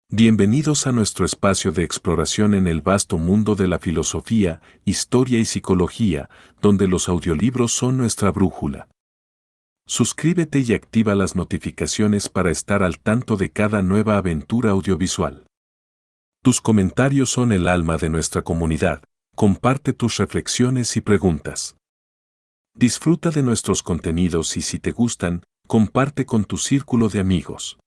Bienvenidos a nuestro espacio de exploración en el vasto mundo de la filosofía, historia y psicología, donde los audiolibros son nuestra brújula. Suscríbete y activa las notificaciones para estar al tanto de cada nueva aventura audiovisual. Tus comentarios son el alma de nuestra comunidad. Comparte tus reflexiones y preguntas. Disfruta de nuestros contenidos y si te gustan, comparte con tu círculo de amigos.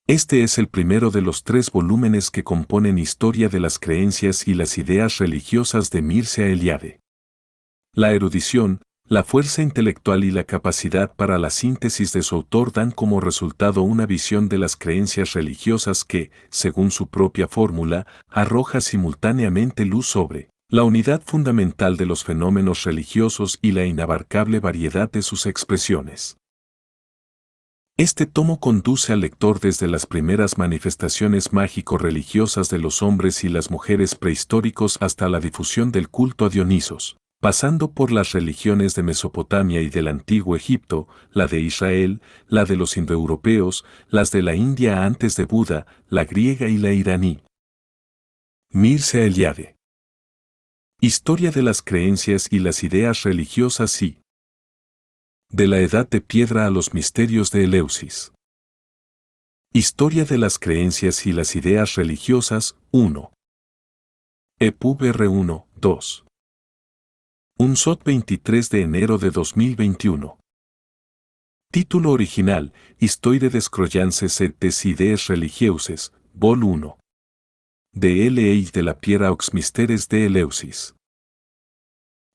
Este es el primero de los 3 volúmenes que componen Historia de las creencias y las ideas religiosas de Mircea Eliade. La erudición, la fuerza intelectual y la capacidad para la síntesis de su autor dan como resultado una visión de las creencias religiosas que, según su propia fórmula, arroja simultáneamente luz sobre la unidad fundamental de los fenómenos religiosos y la inabarcable variedad de sus expresiones. Este tomo conduce al lector desde las primeras manifestaciones mágico-religiosas de los hombres y las mujeres prehistóricos hasta la difusión del culto a Dionisos, pasando por las religiones de Mesopotamia y del Antiguo Egipto, la de Israel, la de los indoeuropeos, las de la India antes de Buda, la griega y la iraní. Mircea Eliade. Historia de las creencias y las ideas religiosas y de la Edad de Piedra a los misterios de Eleusis. Historia de las creencias y las ideas religiosas, 1. EPUB R1, 2. UNSOT 23 de enero de 2021. Título original, Histoire des croyances et des idées religieuses, Vol 1. De L.E. de la Pierre aux Mystères de Eleusis.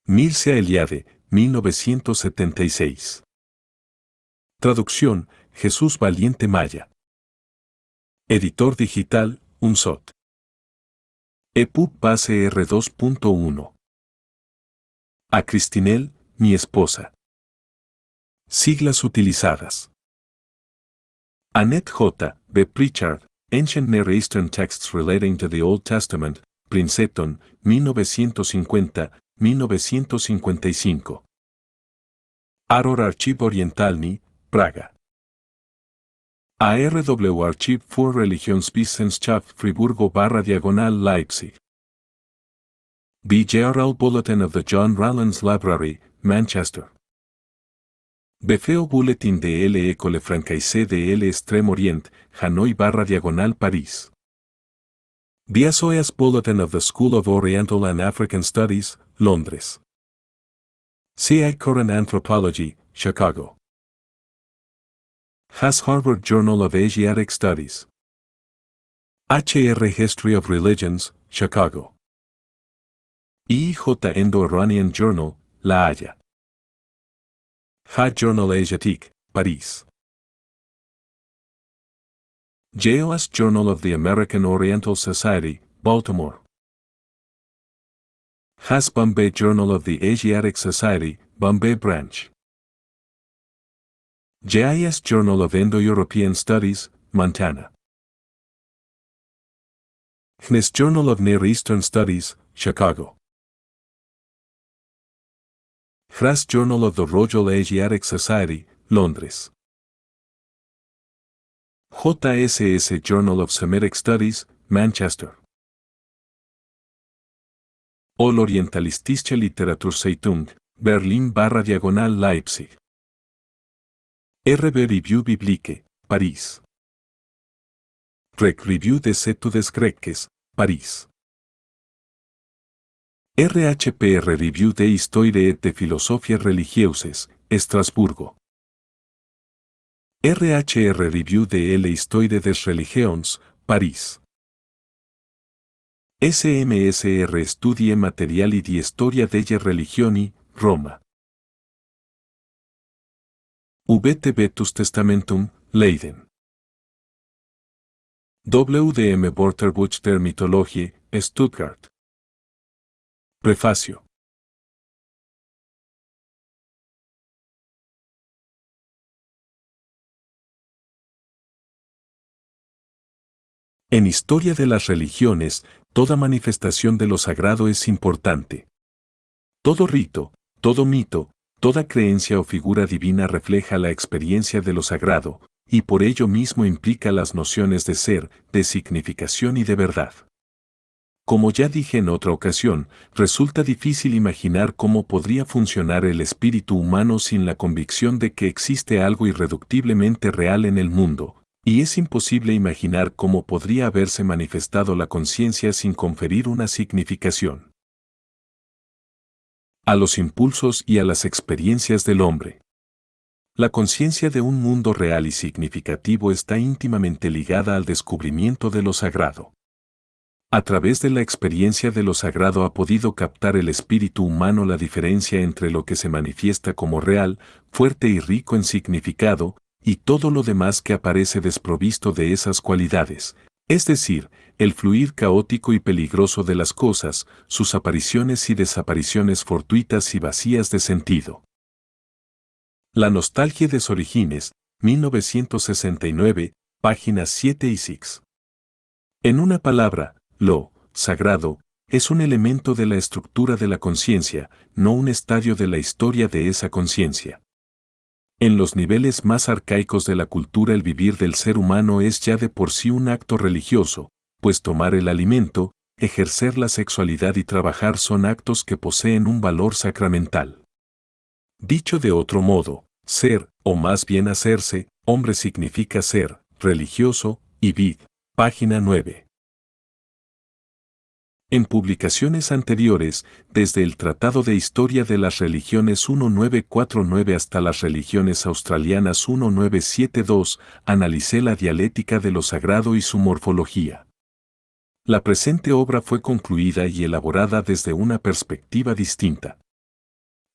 Mircea Eliade, 1976. Traducción, Jesús Valiente Maya. Editor digital, UNSOT. EPUB base R2.1. A Cristinel, mi esposa. Siglas utilizadas. Annette J. B. Pritchard, Ancient Near Eastern Texts Relating to the Old Testament, Princeton, 1950-1955. Aror Archive Orientalny, Praga. ARW Archive für Religionswissenschaft Friburgo/Leipzig. The General Bulletin of the John Rollins Library, Manchester. Befeo Bulletin de l'École Francaise de l'Extrême Orient, Hanoi/París. The SOS Bulletin of the School of Oriental and African Studies, Londres. C.I. Current Anthropology, Chicago. Has Harvard Journal of Asiatic Studies. H.R. History of Religions, Chicago. E.J. Indo-Iranian Journal, La Haya. Ha Journal Asiatique, París. JOAS Journal of the American Oriental Society, Baltimore. Has Bombay Journal of the Asiatic Society, Bombay Branch. JIS Journal of Indo-European Studies, Montana. HNIS Journal of Near Eastern Studies, Chicago. HRAS Journal of the Royal Asiatic Society, Londres. JSS Journal of Semitic Studies, Manchester. All Orientalistische Literaturzeitung, Berlin/Leipzig. RB Review Biblique, París. Rec Review des Études Grecques, París. RHPR Review de Histoire et de Philosophie Religieuses, Estrasburgo. RHR Review de l'Histoire des Religions, París. SMSR Studie Materiali di Storia delle Religioni, Roma. VT Vetus Testamentum, Leiden. WDM Wörterbuch der Mythologie, Stuttgart. Prefacio. En Historia de las Religiones, toda manifestación de lo sagrado es importante. Todo rito, todo mito, toda creencia o figura divina refleja la experiencia de lo sagrado, y por ello mismo implica las nociones de ser, de significación y de verdad. Como ya dije en otra ocasión, resulta difícil imaginar cómo podría funcionar el espíritu humano sin la convicción de que existe algo irreductiblemente real en el mundo, y es imposible imaginar cómo podría haberse manifestado la conciencia sin conferir una significación a los impulsos y a las experiencias del hombre. La conciencia de un mundo real y significativo está íntimamente ligada al descubrimiento de lo sagrado. A través de la experiencia de lo sagrado ha podido captar el espíritu humano la diferencia entre lo que se manifiesta como real, fuerte y rico en significado, y todo lo demás que aparece desprovisto de esas cualidades, es decir, el fluir caótico y peligroso de las cosas, sus apariciones y desapariciones fortuitas y vacías de sentido. La nostalgia de Orígenes, 1969, páginas 7 y 6. En una palabra, lo sagrado es un elemento de la estructura de la conciencia, no un estadio de la historia de esa conciencia. En los niveles más arcaicos de la cultura el vivir del ser humano es ya de por sí un acto religioso, pues tomar el alimento, ejercer la sexualidad y trabajar son actos que poseen un valor sacramental. Dicho de otro modo, ser, o más bien hacerse, hombre significa ser, religioso, y vid. Página 9. En publicaciones anteriores, desde el Tratado de Historia de las Religiones 1949 hasta las religiones australianas 1972, analicé la dialéctica de lo sagrado y su morfología. La presente obra fue concluida y elaborada desde una perspectiva distinta.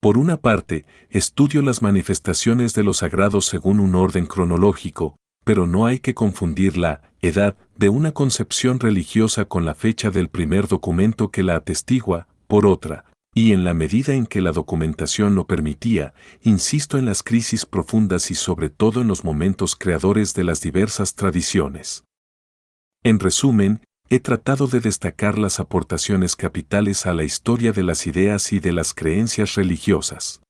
Por una parte, estudio las manifestaciones de lo sagrado según un orden cronológico, pero no hay que confundir la edad de una concepción religiosa con la fecha del primer documento que la atestigua, por otra, y en la medida en que la documentación lo permitía, insisto en las crisis profundas y sobre todo en los momentos creadores de las diversas tradiciones. En resumen, he tratado de destacar las aportaciones capitales a la historia de las ideas y de las creencias religiosas.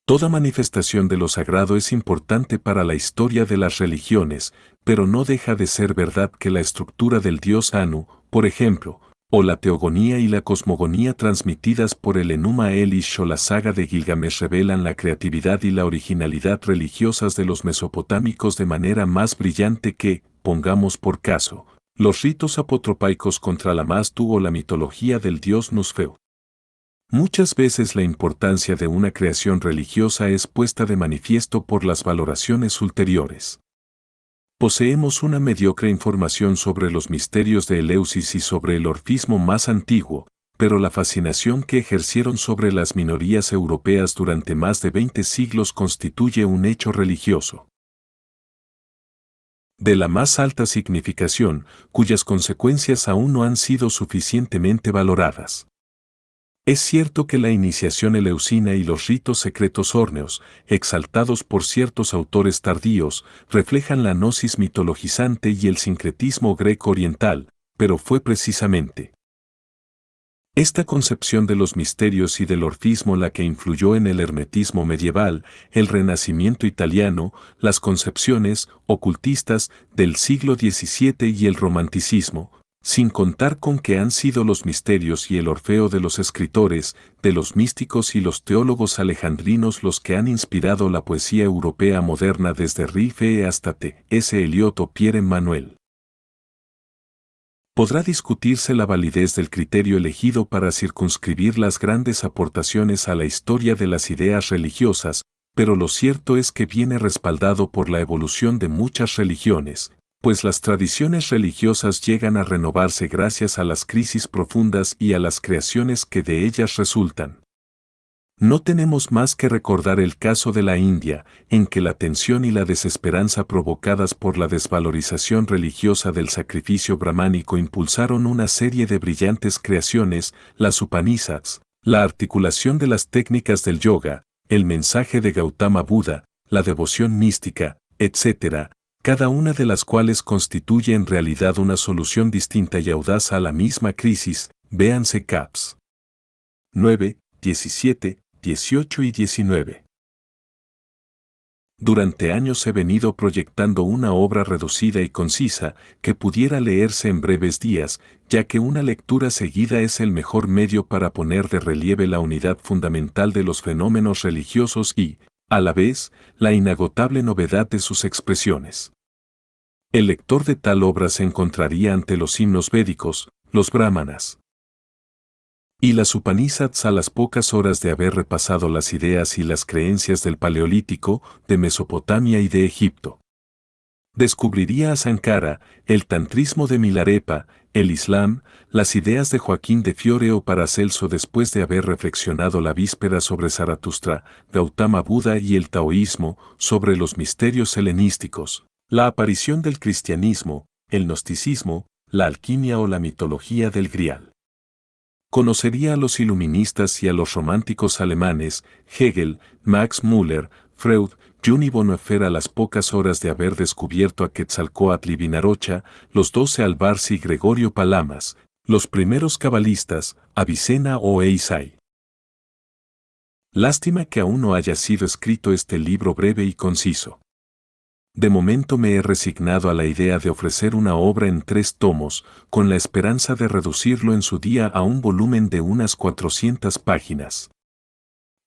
Toda manifestación de lo sagrado es importante para la historia de las religiones, pero no deja de ser verdad que la estructura del dios Anu, por ejemplo, o la teogonía y la cosmogonía transmitidas por el Enuma Elish o la saga de Gilgamesh revelan la creatividad y la originalidad religiosas de los mesopotámicos de manera más brillante que, pongamos por caso, los ritos apotropaicos contra la Mastu o la mitología del dios Nusfeu. Muchas veces la importancia de una creación religiosa es puesta de manifiesto por las valoraciones ulteriores. Poseemos una mediocre información sobre los misterios de Eleusis y sobre el orfismo más antiguo, pero la fascinación que ejercieron sobre las minorías europeas durante más de 20 siglos constituye un hecho religioso de la más alta significación, cuyas consecuencias aún no han sido suficientemente valoradas. Es cierto que la iniciación eleusina y los ritos secretos hórneos, exaltados por ciertos autores tardíos, reflejan la gnosis mitologizante y el sincretismo greco-oriental, pero fue precisamente esta concepción de los misterios y del orfismo la que influyó en el hermetismo medieval, el renacimiento italiano, las concepciones ocultistas del siglo XVII y el romanticismo, sin contar con que han sido los misterios y el Orfeo de los escritores, de los místicos y los teólogos alejandrinos los que han inspirado la poesía europea moderna desde Riffe hasta T.S. Eliot o Pierre Emmanuel. Podrá discutirse la validez del criterio elegido para circunscribir las grandes aportaciones a la historia de las ideas religiosas, pero lo cierto es que viene respaldado por la evolución de muchas religiones, pues las tradiciones religiosas llegan a renovarse gracias a las crisis profundas y a las creaciones que de ellas resultan. No tenemos más que recordar el caso de la India, en que la tensión y la desesperanza provocadas por la desvalorización religiosa del sacrificio brahmánico impulsaron una serie de brillantes creaciones, las Upanishads, la articulación de las técnicas del yoga, el mensaje de Gautama Buda, la devoción mística, etc., cada una de las cuales constituye en realidad una solución distinta y audaz a la misma crisis, véanse caps 9, 17, 18 y 19. Durante años he venido proyectando una obra reducida y concisa que pudiera leerse en breves días, ya que una lectura seguida es el mejor medio para poner de relieve la unidad fundamental de los fenómenos religiosos y, a la vez, la inagotable novedad de sus expresiones. El lector de tal obra se encontraría ante los himnos védicos, los brahmanas y las Upanishads a las pocas horas de haber repasado las ideas y las creencias del Paleolítico, de Mesopotamia y de Egipto. Descubriría a Sankara, el tantrismo de Milarepa, el Islam, las ideas de Joaquín de Fiore o Paracelso después de haber reflexionado la víspera sobre Zaratustra, Gautama Buda y el taoísmo, sobre los misterios helenísticos, la aparición del cristianismo, el gnosticismo, la alquimia o la mitología del Grial. Conocería a los iluministas y a los románticos alemanes, Hegel, Max Müller, Freud, Jung y Bonhoeffer a las pocas horas de haber descubierto a Quetzalcóatl y Vinarocha, los 12 Albarzi y Gregorio Palamas, los primeros cabalistas, Avicena o Eisai. Lástima que aún no haya sido escrito este libro breve y conciso. De momento me he resignado a la idea de ofrecer una obra en 3 tomos, con la esperanza de reducirlo en su día a un volumen de unas 400 páginas.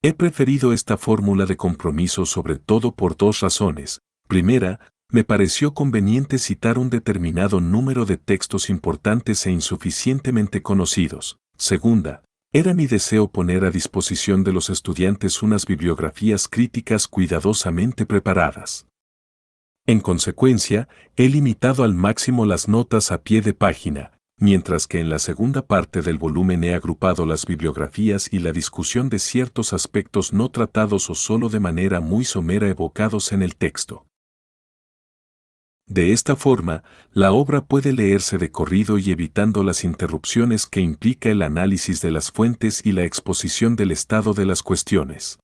He preferido esta fórmula de compromiso sobre todo por 2 razones. Primera, me pareció conveniente citar un determinado número de textos importantes e insuficientemente conocidos. Segunda, era mi deseo poner a disposición de los estudiantes unas bibliografías críticas cuidadosamente preparadas. En consecuencia, he limitado al máximo las notas a pie de página, mientras que en la segunda parte del volumen he agrupado las bibliografías y la discusión de ciertos aspectos no tratados o solo de manera muy somera evocados en el texto. De esta forma, la obra puede leerse de corrido y evitando las interrupciones que implica el análisis de las fuentes y la exposición del estado de las cuestiones.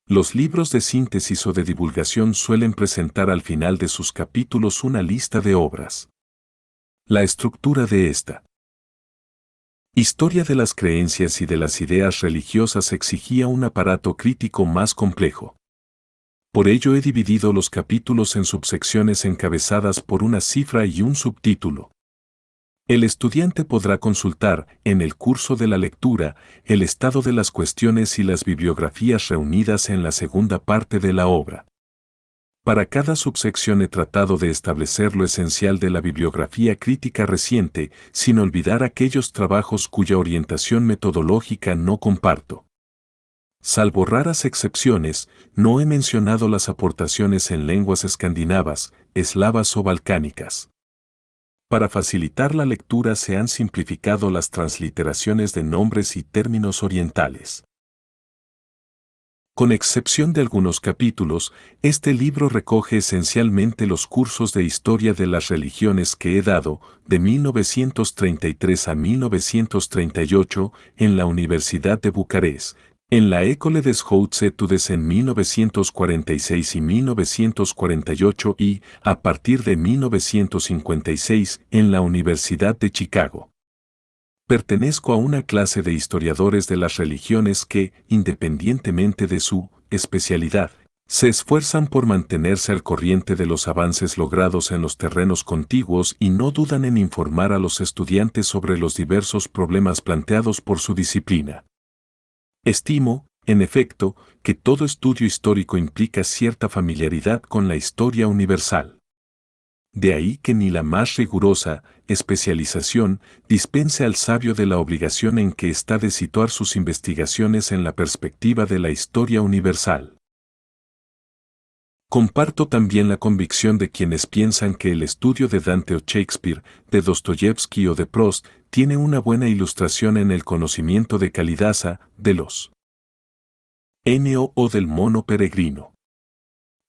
Los libros de síntesis o de divulgación suelen presentar al final de sus capítulos una lista de obras. La estructura de esta historia de las creencias y de las ideas religiosas exigía un aparato crítico más complejo. Por ello he dividido los capítulos en subsecciones encabezadas por una cifra y un subtítulo. El estudiante podrá consultar, en el curso de la lectura, el estado de las cuestiones y las bibliografías reunidas en la segunda parte de la obra. Para cada subsección he tratado de establecer lo esencial de la bibliografía crítica reciente, sin olvidar aquellos trabajos cuya orientación metodológica no comparto. Salvo raras excepciones, no he mencionado las aportaciones en lenguas escandinavas, eslavas o balcánicas. Para facilitar la lectura se han simplificado las transliteraciones de nombres y términos orientales. Con excepción de algunos capítulos, este libro recoge esencialmente los cursos de historia de las religiones que he dado, de 1933 a 1938, en la Universidad de Bucarest, en la École des Hautes Études en 1946 y 1948 y, a partir de 1956, en la Universidad de Chicago. Pertenezco a una clase de historiadores de las religiones que, independientemente de su especialidad, se esfuerzan por mantenerse al corriente de los avances logrados en los terrenos contiguos y no dudan en informar a los estudiantes sobre los diversos problemas planteados por su disciplina. Estimo, en efecto, que todo estudio histórico implica cierta familiaridad con la historia universal. De ahí que ni la más rigurosa especialización dispense al sabio de la obligación en que está de situar sus investigaciones en la perspectiva de la historia universal. Comparto también la convicción de quienes piensan que el estudio de Dante o Shakespeare, de Dostoyevsky o de Proust, tiene una buena ilustración en el conocimiento de Kalidasa, de los N.O. o del mono peregrino.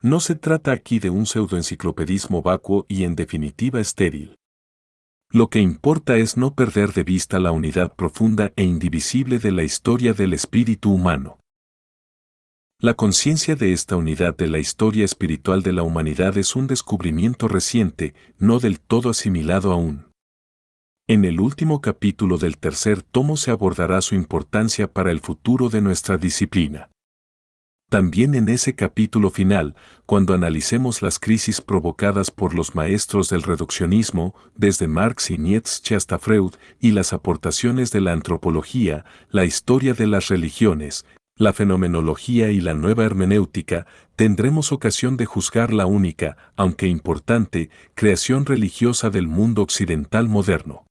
No se trata aquí de un pseudoenciclopedismo vacuo y en definitiva estéril. Lo que importa es no perder de vista la unidad profunda e indivisible de la historia del espíritu humano. La conciencia de esta unidad de la historia espiritual de la humanidad es un descubrimiento reciente, no del todo asimilado aún. En el último capítulo del tercer tomo se abordará su importancia para el futuro de nuestra disciplina. También en ese capítulo final, cuando analicemos las crisis provocadas por los maestros del reduccionismo, desde Marx y Nietzsche hasta Freud, y las aportaciones de la antropología, la historia de las religiones, la fenomenología y la nueva hermenéutica, tendremos ocasión de juzgar la única, aunque importante, creación religiosa del mundo occidental moderno.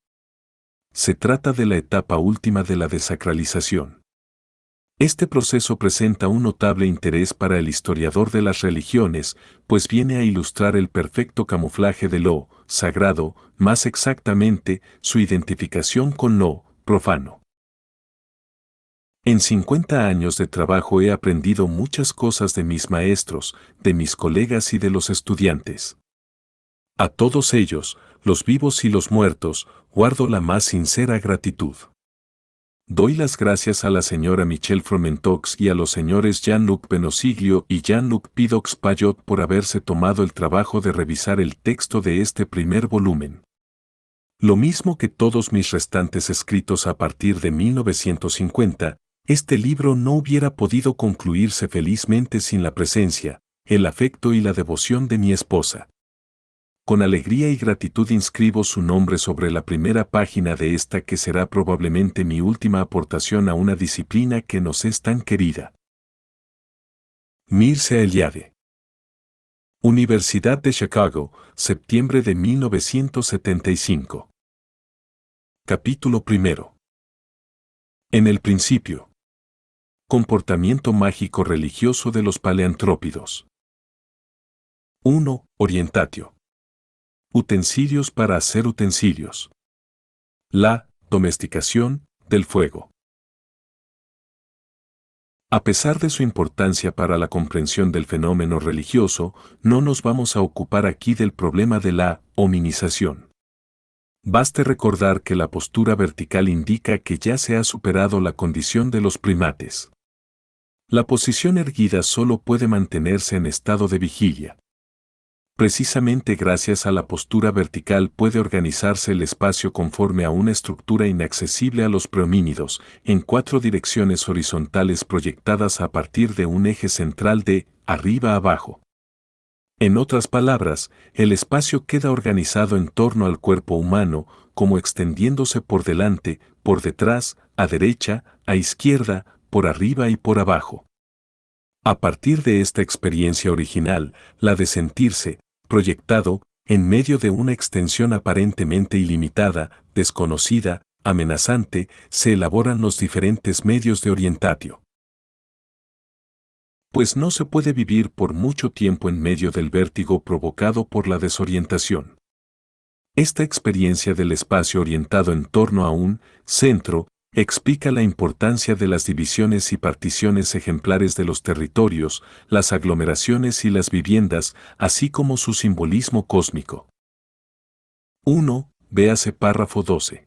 Se trata de la etapa última de la desacralización. Este proceso presenta un notable interés para el historiador de las religiones, pues viene a ilustrar el perfecto camuflaje de lo sagrado, más exactamente, su identificación con lo profano. En 50 años de trabajo he aprendido muchas cosas de mis maestros, de mis colegas y de los estudiantes. A todos ellos, los vivos y los muertos, guardo la más sincera gratitud. Doy las gracias a la señora Michelle Fromentox y a los señores Jean-Luc Benosiglio y Jean-Luc Pidox-Payot por haberse tomado el trabajo de revisar el texto de este primer volumen. Lo mismo que todos mis restantes escritos a partir de 1950, este libro no hubiera podido concluirse felizmente sin la presencia, el afecto y la devoción de mi esposa. Con alegría y gratitud inscribo su nombre sobre la primera página de esta que será probablemente mi última aportación a una disciplina que nos es tan querida. Mircea Eliade. Universidad de Chicago, septiembre de 1975. Capítulo 1. En el principio. Comportamiento mágico religioso de los paleantrópidos. 1. Orientatio. Utensilios para hacer utensilios. La domesticación del fuego. A pesar de su importancia para la comprensión del fenómeno religioso, no nos vamos a ocupar aquí del problema de la hominización. Baste recordar que la postura vertical indica que ya se ha superado la condición de los primates. La posición erguida solo puede mantenerse en estado de vigilia. Precisamente gracias a la postura vertical puede organizarse el espacio conforme a una estructura inaccesible a los prehomínidos, en 4 direcciones horizontales proyectadas a partir de un eje central de arriba a abajo. En otras palabras, el espacio queda organizado en torno al cuerpo humano, como extendiéndose por delante, por detrás, a derecha, a izquierda, por arriba y por abajo. A partir de esta experiencia original, la de sentirse, proyectado, en medio de una extensión aparentemente ilimitada, desconocida, amenazante, se elaboran los diferentes medios de orientatio. Pues no se puede vivir por mucho tiempo en medio del vértigo provocado por la desorientación. Esta experiencia del espacio orientado en torno a un centro explica la importancia de las divisiones y particiones ejemplares de los territorios, las aglomeraciones y las viviendas, así como su simbolismo cósmico. 1. Véase párrafo 12.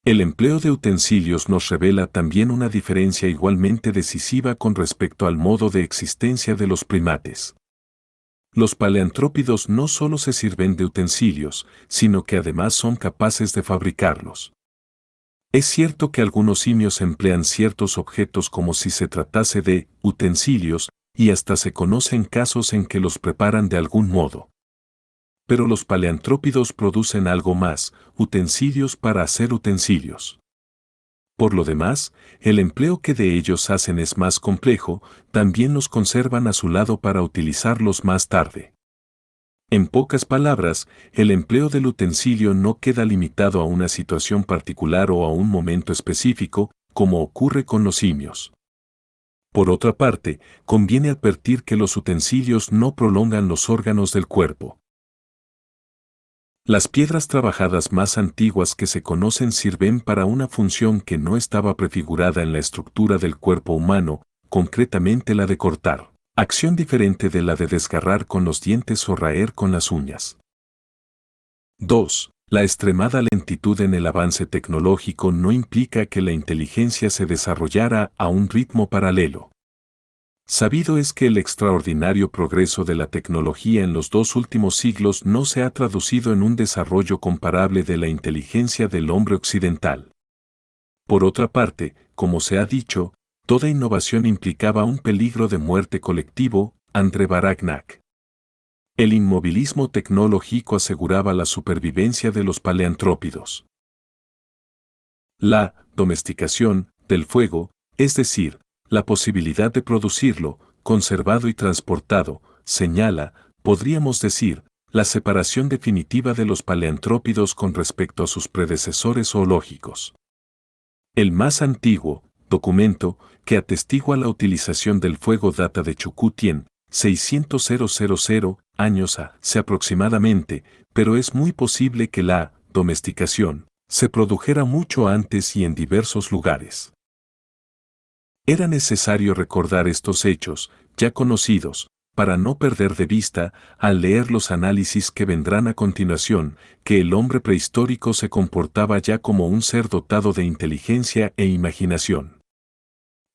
El empleo de utensilios nos revela también una diferencia igualmente decisiva con respecto al modo de existencia de los primates. Los paleantrópidos no solo se sirven de utensilios, sino que además son capaces de fabricarlos. Es cierto que algunos simios emplean ciertos objetos como si se tratase de utensilios, y hasta se conocen casos en que los preparan de algún modo. Pero los paleantrópidos producen algo más, utensilios para hacer utensilios. Por lo demás, el empleo que de ellos hacen es más complejo, también los conservan a su lado para utilizarlos más tarde. En pocas palabras, el empleo del utensilio no queda limitado a una situación particular o a un momento específico, como ocurre con los simios. Por otra parte, conviene advertir que los utensilios no prolongan los órganos del cuerpo. Las piedras trabajadas más antiguas que se conocen sirven para una función que no estaba prefigurada en la estructura del cuerpo humano, concretamente la de cortar. Acción diferente de la de desgarrar con los dientes o raer con las uñas. 2. La extremada lentitud en el avance tecnológico no implica que la inteligencia se desarrollara a un ritmo paralelo. Sabido es que el extraordinario progreso de la tecnología en los 2 últimos siglos no se ha traducido en un desarrollo comparable de la inteligencia del hombre occidental. Por otra parte, como se ha dicho, toda innovación implicaba un peligro de muerte colectivo, André Baragnac. El inmovilismo tecnológico aseguraba la supervivencia de los paleantrópidos. La domesticación del fuego, es decir, la posibilidad de producirlo, conservado y transportado, señala, podríamos decir, la separación definitiva de los paleantrópidos con respecto a sus predecesores zoológicos. El más antiguo documento que atestigua la utilización del fuego data de Chukutien, 600,000 años hace aproximadamente, pero es muy posible que la domesticación se produjera mucho antes y en diversos lugares. Era necesario recordar estos hechos, ya conocidos, para no perder de vista, al leer los análisis que vendrán a continuación, que el hombre prehistórico se comportaba ya como un ser dotado de inteligencia e imaginación.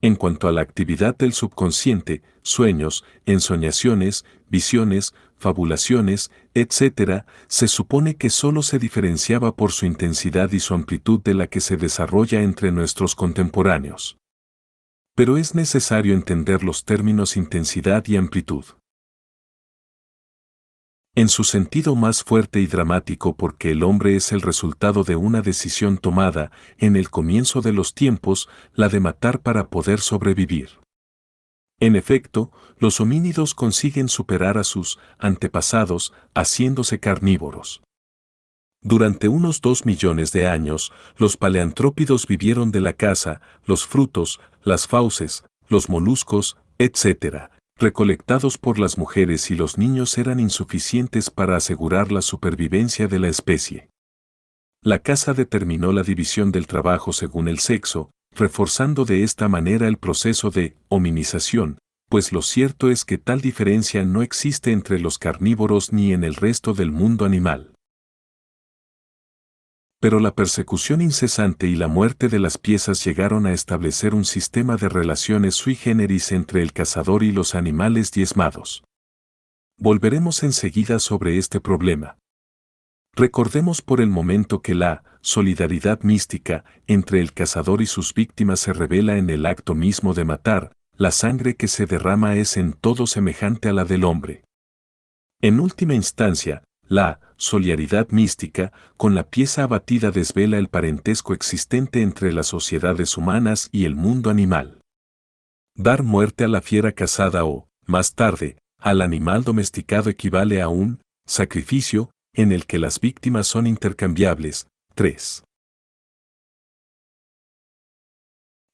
En cuanto a la actividad del subconsciente, sueños, ensoñaciones, visiones, fabulaciones, etc., se supone que solo se diferenciaba por su intensidad y su amplitud de la que se desarrolla entre nuestros contemporáneos. Pero es necesario entender los términos intensidad y amplitud en su sentido más fuerte y dramático, porque el hombre es el resultado de una decisión tomada, en el comienzo de los tiempos, la de matar para poder sobrevivir. En efecto, los homínidos consiguen superar a sus antepasados, haciéndose carnívoros. Durante unos 2 millones de años, los paleantrópidos vivieron de la caza, los frutos, las fauces, los moluscos, etc., recolectados por las mujeres, y los niños eran insuficientes para asegurar la supervivencia de la especie. La caza determinó la división del trabajo según el sexo, reforzando de esta manera el proceso de hominización, pues lo cierto es que tal diferencia no existe entre los carnívoros ni en el resto del mundo animal. Pero la persecución incesante y la muerte de las piezas llegaron a establecer un sistema de relaciones sui generis entre el cazador y los animales diezmados. Volveremos enseguida sobre este problema. Recordemos por el momento que la solidaridad mística entre el cazador y sus víctimas se revela en el acto mismo de matar. La sangre que se derrama es en todo semejante a la del hombre. En última instancia, la solidaridad mística con la pieza abatida desvela el parentesco existente entre las sociedades humanas y el mundo animal. Dar muerte a la fiera cazada o, más tarde, al animal domesticado equivale a un sacrificio en el que las víctimas son intercambiables. 3.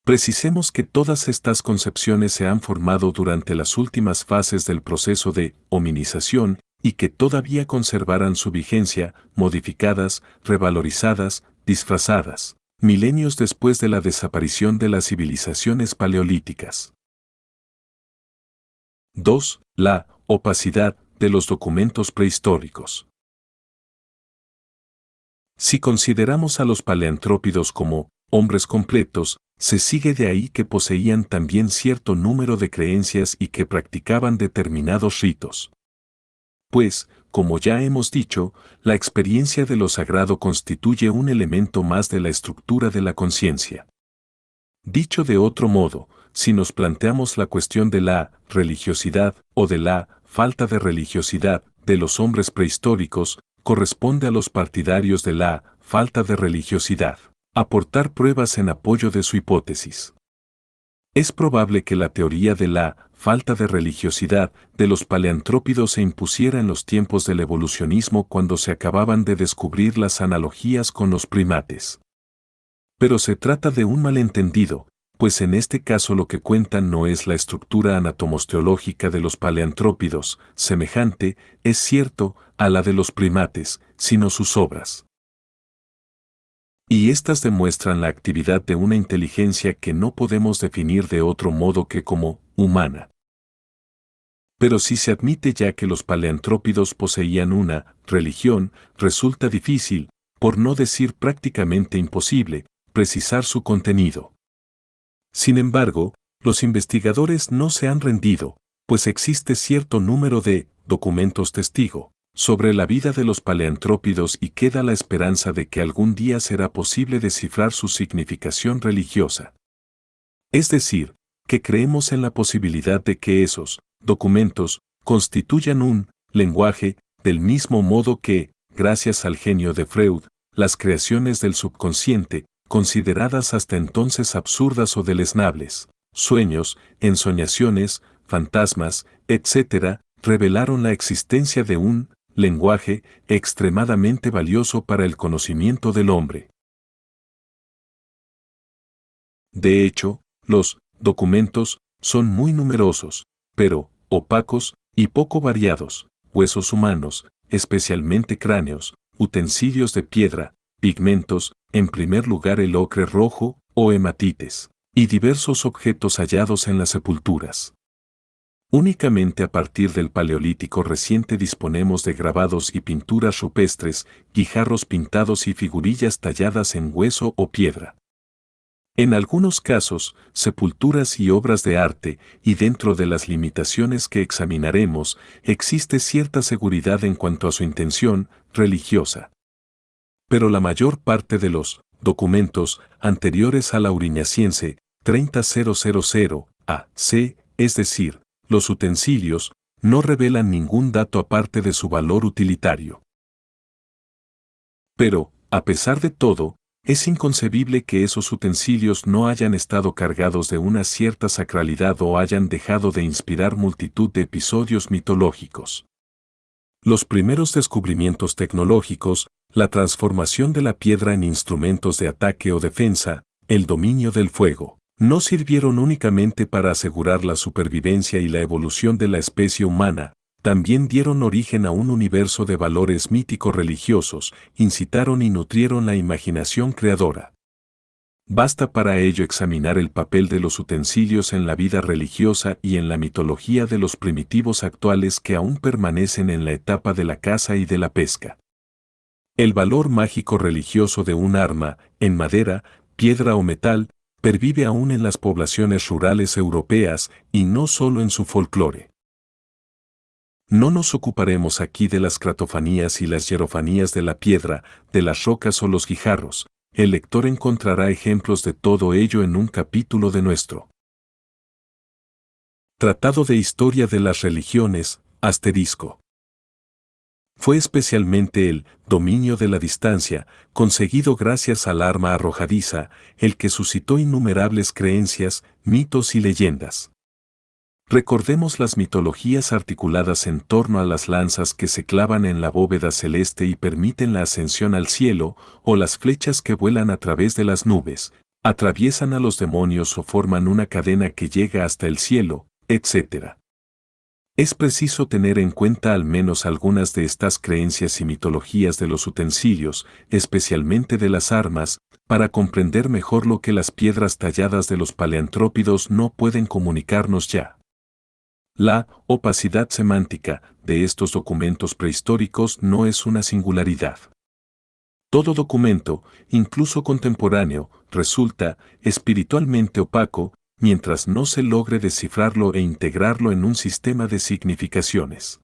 Precisemos que todas estas concepciones se han formado durante las últimas fases del proceso de hominización y que todavía conservarán su vigencia, modificadas, revalorizadas, disfrazadas, milenios después de la desaparición de las civilizaciones paleolíticas. 2. La opacidad de los documentos prehistóricos. Si consideramos a los paleantrópidos como hombres completos, se sigue de ahí que poseían también cierto número de creencias y que practicaban determinados ritos. Pues, como ya hemos dicho, la experiencia de lo sagrado constituye un elemento más de la estructura de la conciencia. Dicho de otro modo, si nos planteamos la cuestión de la religiosidad o de la falta de religiosidad de los hombres prehistóricos, corresponde a los partidarios de la falta de religiosidad aportar pruebas en apoyo de su hipótesis. Es probable que la teoría de la falta de religiosidad de los paleantrópidos se impusiera en los tiempos del evolucionismo, cuando se acababan de descubrir las analogías con los primates. Pero se trata de un malentendido, pues en este caso lo que cuentan no es la estructura anatomosteológica de los paleantrópidos, semejante, es cierto, a la de los primates, sino sus obras. Y éstas demuestran la actividad de una inteligencia que no podemos definir de otro modo que como humana. Pero si se admite ya que los paleantrópidos poseían una religión, resulta difícil, por no decir prácticamente imposible, precisar su contenido. Sin embargo, los investigadores no se han rendido, pues existe cierto número de documentos testigo sobre la vida de los paleantrópidos y queda la esperanza de que algún día será posible descifrar su significación religiosa. Es decir, que creemos en la posibilidad de que esos documentos constituyan un lenguaje, del mismo modo que, gracias al genio de Freud, las creaciones del subconsciente, consideradas hasta entonces absurdas o deleznables, sueños, ensoñaciones, fantasmas, etc., revelaron la existencia de un lenguaje extremadamente valioso para el conocimiento del hombre. De hecho, los documentos son muy numerosos, pero opacos y poco variados: huesos humanos, especialmente cráneos, utensilios de piedra, pigmentos, en primer lugar el ocre rojo o hematites, y diversos objetos hallados en las sepulturas. Únicamente a partir del Paleolítico reciente disponemos de grabados y pinturas rupestres, guijarros pintados y figurillas talladas en hueso o piedra. En algunos casos, sepulturas y obras de arte, y dentro de las limitaciones que examinaremos, existe cierta seguridad en cuanto a su intención religiosa. Pero la mayor parte de los documentos anteriores a la Aurignaciense 30000 AC, es decir, los utensilios, no revelan ningún dato aparte de su valor utilitario. Pero, a pesar de todo, es inconcebible que esos utensilios no hayan estado cargados de una cierta sacralidad o hayan dejado de inspirar multitud de episodios mitológicos. Los primeros descubrimientos tecnológicos, la transformación de la piedra en instrumentos de ataque o defensa, el dominio del fuego, no sirvieron únicamente para asegurar la supervivencia y la evolución de la especie humana, también dieron origen a un universo de valores míticos religiosos, incitaron y nutrieron la imaginación creadora. Basta para ello examinar el papel de los utensilios en la vida religiosa y en la mitología de los primitivos actuales que aún permanecen en la etapa de la caza y de la pesca. El valor mágico religioso de un arma, en madera, piedra o metal, pervive aún en las poblaciones rurales europeas y no solo en su folclore. No nos ocuparemos aquí de las cratofanías y las hierofanías de la piedra, de las rocas o los guijarros. El lector encontrará ejemplos de todo ello en un capítulo de nuestro Tratado de Historia de las Religiones, ***. Fue especialmente el dominio de la distancia, conseguido gracias al arma arrojadiza, el que suscitó innumerables creencias, mitos y leyendas. Recordemos las mitologías articuladas en torno a las lanzas que se clavan en la bóveda celeste y permiten la ascensión al cielo, o las flechas que vuelan a través de las nubes, atraviesan a los demonios o forman una cadena que llega hasta el cielo, etc. Es preciso tener en cuenta al menos algunas de estas creencias y mitologías de los utensilios, especialmente de las armas, para comprender mejor lo que las piedras talladas de los paleantrópidos no pueden comunicarnos ya. La opacidad semántica de estos documentos prehistóricos no es una singularidad. Todo documento, incluso contemporáneo, resulta espiritualmente opaco mientras no se logre descifrarlo e integrarlo en un sistema de significaciones.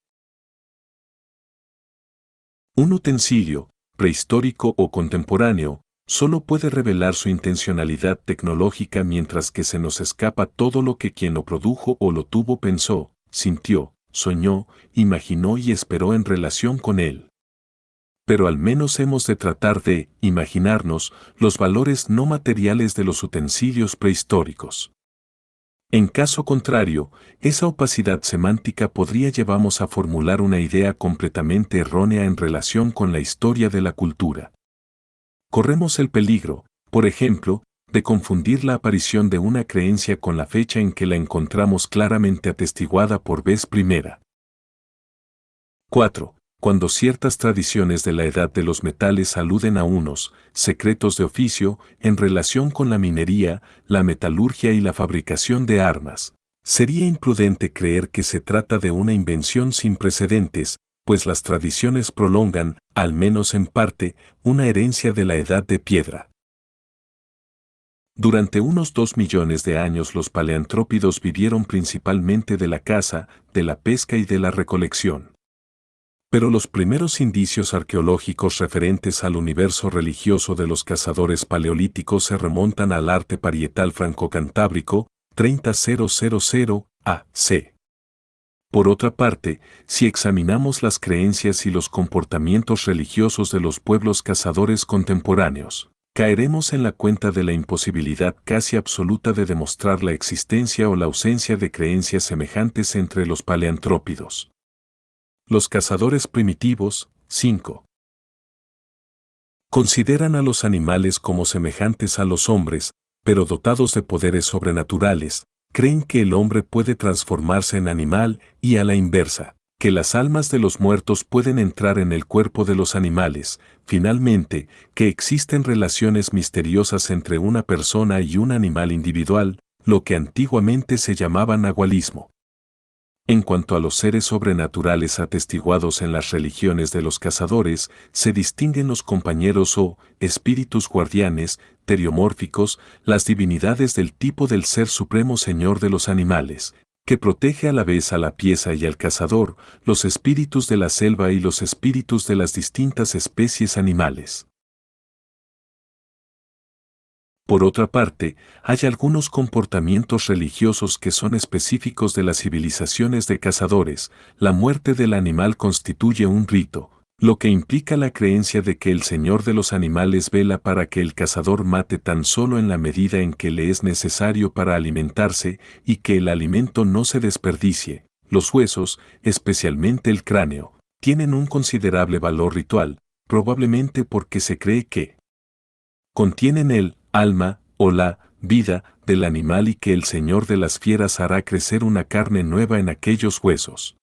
Un utensilio, prehistórico o contemporáneo, solo puede revelar su intencionalidad tecnológica mientras que se nos escapa todo lo que quien lo produjo o lo tuvo pensó, sintió, soñó, imaginó y esperó en relación con él. Pero al menos hemos de tratar de imaginarnos los valores no materiales de los utensilios prehistóricos. En caso contrario, esa opacidad semántica podría llevarnos a formular una idea completamente errónea en relación con la historia de la cultura. Corremos el peligro, por ejemplo, de confundir la aparición de una creencia con la fecha en que la encontramos claramente atestiguada por vez primera. 4. Cuando ciertas tradiciones de la edad de los metales aluden a unos secretos de oficio en relación con la minería, la metalurgia y la fabricación de armas, sería imprudente creer que se trata de una invención sin precedentes, pues las tradiciones prolongan, al menos en parte, una herencia de la edad de piedra. Durante unos 2 millones de años los paleantrópidos vivieron principalmente de la caza, de la pesca y de la recolección. Pero los primeros indicios arqueológicos referentes al universo religioso de los cazadores paleolíticos se remontan al arte parietal franco-cantábrico, 30000 AC. Por otra parte, si examinamos las creencias y los comportamientos religiosos de los pueblos cazadores contemporáneos, caeremos en la cuenta de la imposibilidad casi absoluta de demostrar la existencia o la ausencia de creencias semejantes entre los paleantrópidos. Los cazadores primitivos, 5. Consideran a los animales como semejantes a los hombres, pero dotados de poderes sobrenaturales. Creen que el hombre puede transformarse en animal y a la inversa, que las almas de los muertos pueden entrar en el cuerpo de los animales, finalmente, que existen relaciones misteriosas entre una persona y un animal individual, lo que antiguamente se llamaba nahualismo. En cuanto a los seres sobrenaturales atestiguados en las religiones de los cazadores, se distinguen los compañeros o espíritus guardianes, teriomórficos, las divinidades del tipo del Ser Supremo Señor de los animales, que protege a la vez a la pieza y al cazador, los espíritus de la selva y los espíritus de las distintas especies animales. Por otra parte, hay algunos comportamientos religiosos que son específicos de las civilizaciones de cazadores. La muerte del animal constituye un rito, lo que implica la creencia de que el Señor de los animales vela para que el cazador mate tan solo en la medida en que le es necesario para alimentarse y que el alimento no se desperdicie. Los huesos, especialmente el cráneo, tienen un considerable valor ritual, probablemente porque se cree que contienen el alma o la vida del animal y que el Señor de las fieras hará crecer una carne nueva en aquellos huesos.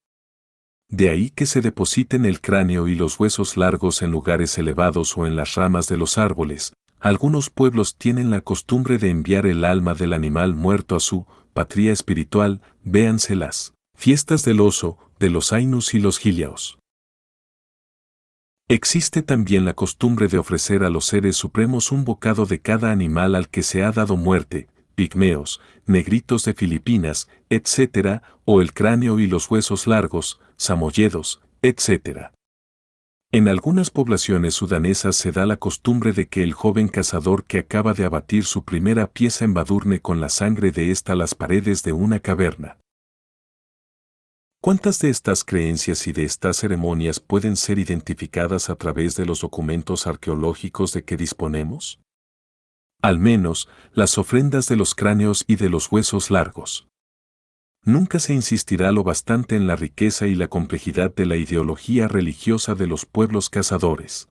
De ahí que se depositen el cráneo y los huesos largos en lugares elevados o en las ramas de los árboles. Algunos pueblos tienen la costumbre de enviar el alma del animal muerto a su patria espiritual, véanse las fiestas del oso, de los Ainus y los Gileaos. Existe también la costumbre de ofrecer a los seres supremos un bocado de cada animal al que se ha dado muerte, pigmeos, negritos de Filipinas, etc., o el cráneo y los huesos largos, samoyedos, etc. En algunas poblaciones sudanesas se da la costumbre de que el joven cazador que acaba de abatir su primera pieza embadurne con la sangre de ésta las paredes de una caverna. ¿Cuántas de estas creencias y de estas ceremonias pueden ser identificadas a través de los documentos arqueológicos de que disponemos? Al menos, las ofrendas de los cráneos y de los huesos largos. Nunca se insistirá lo bastante en la riqueza y la complejidad de la ideología religiosa de los pueblos cazadores.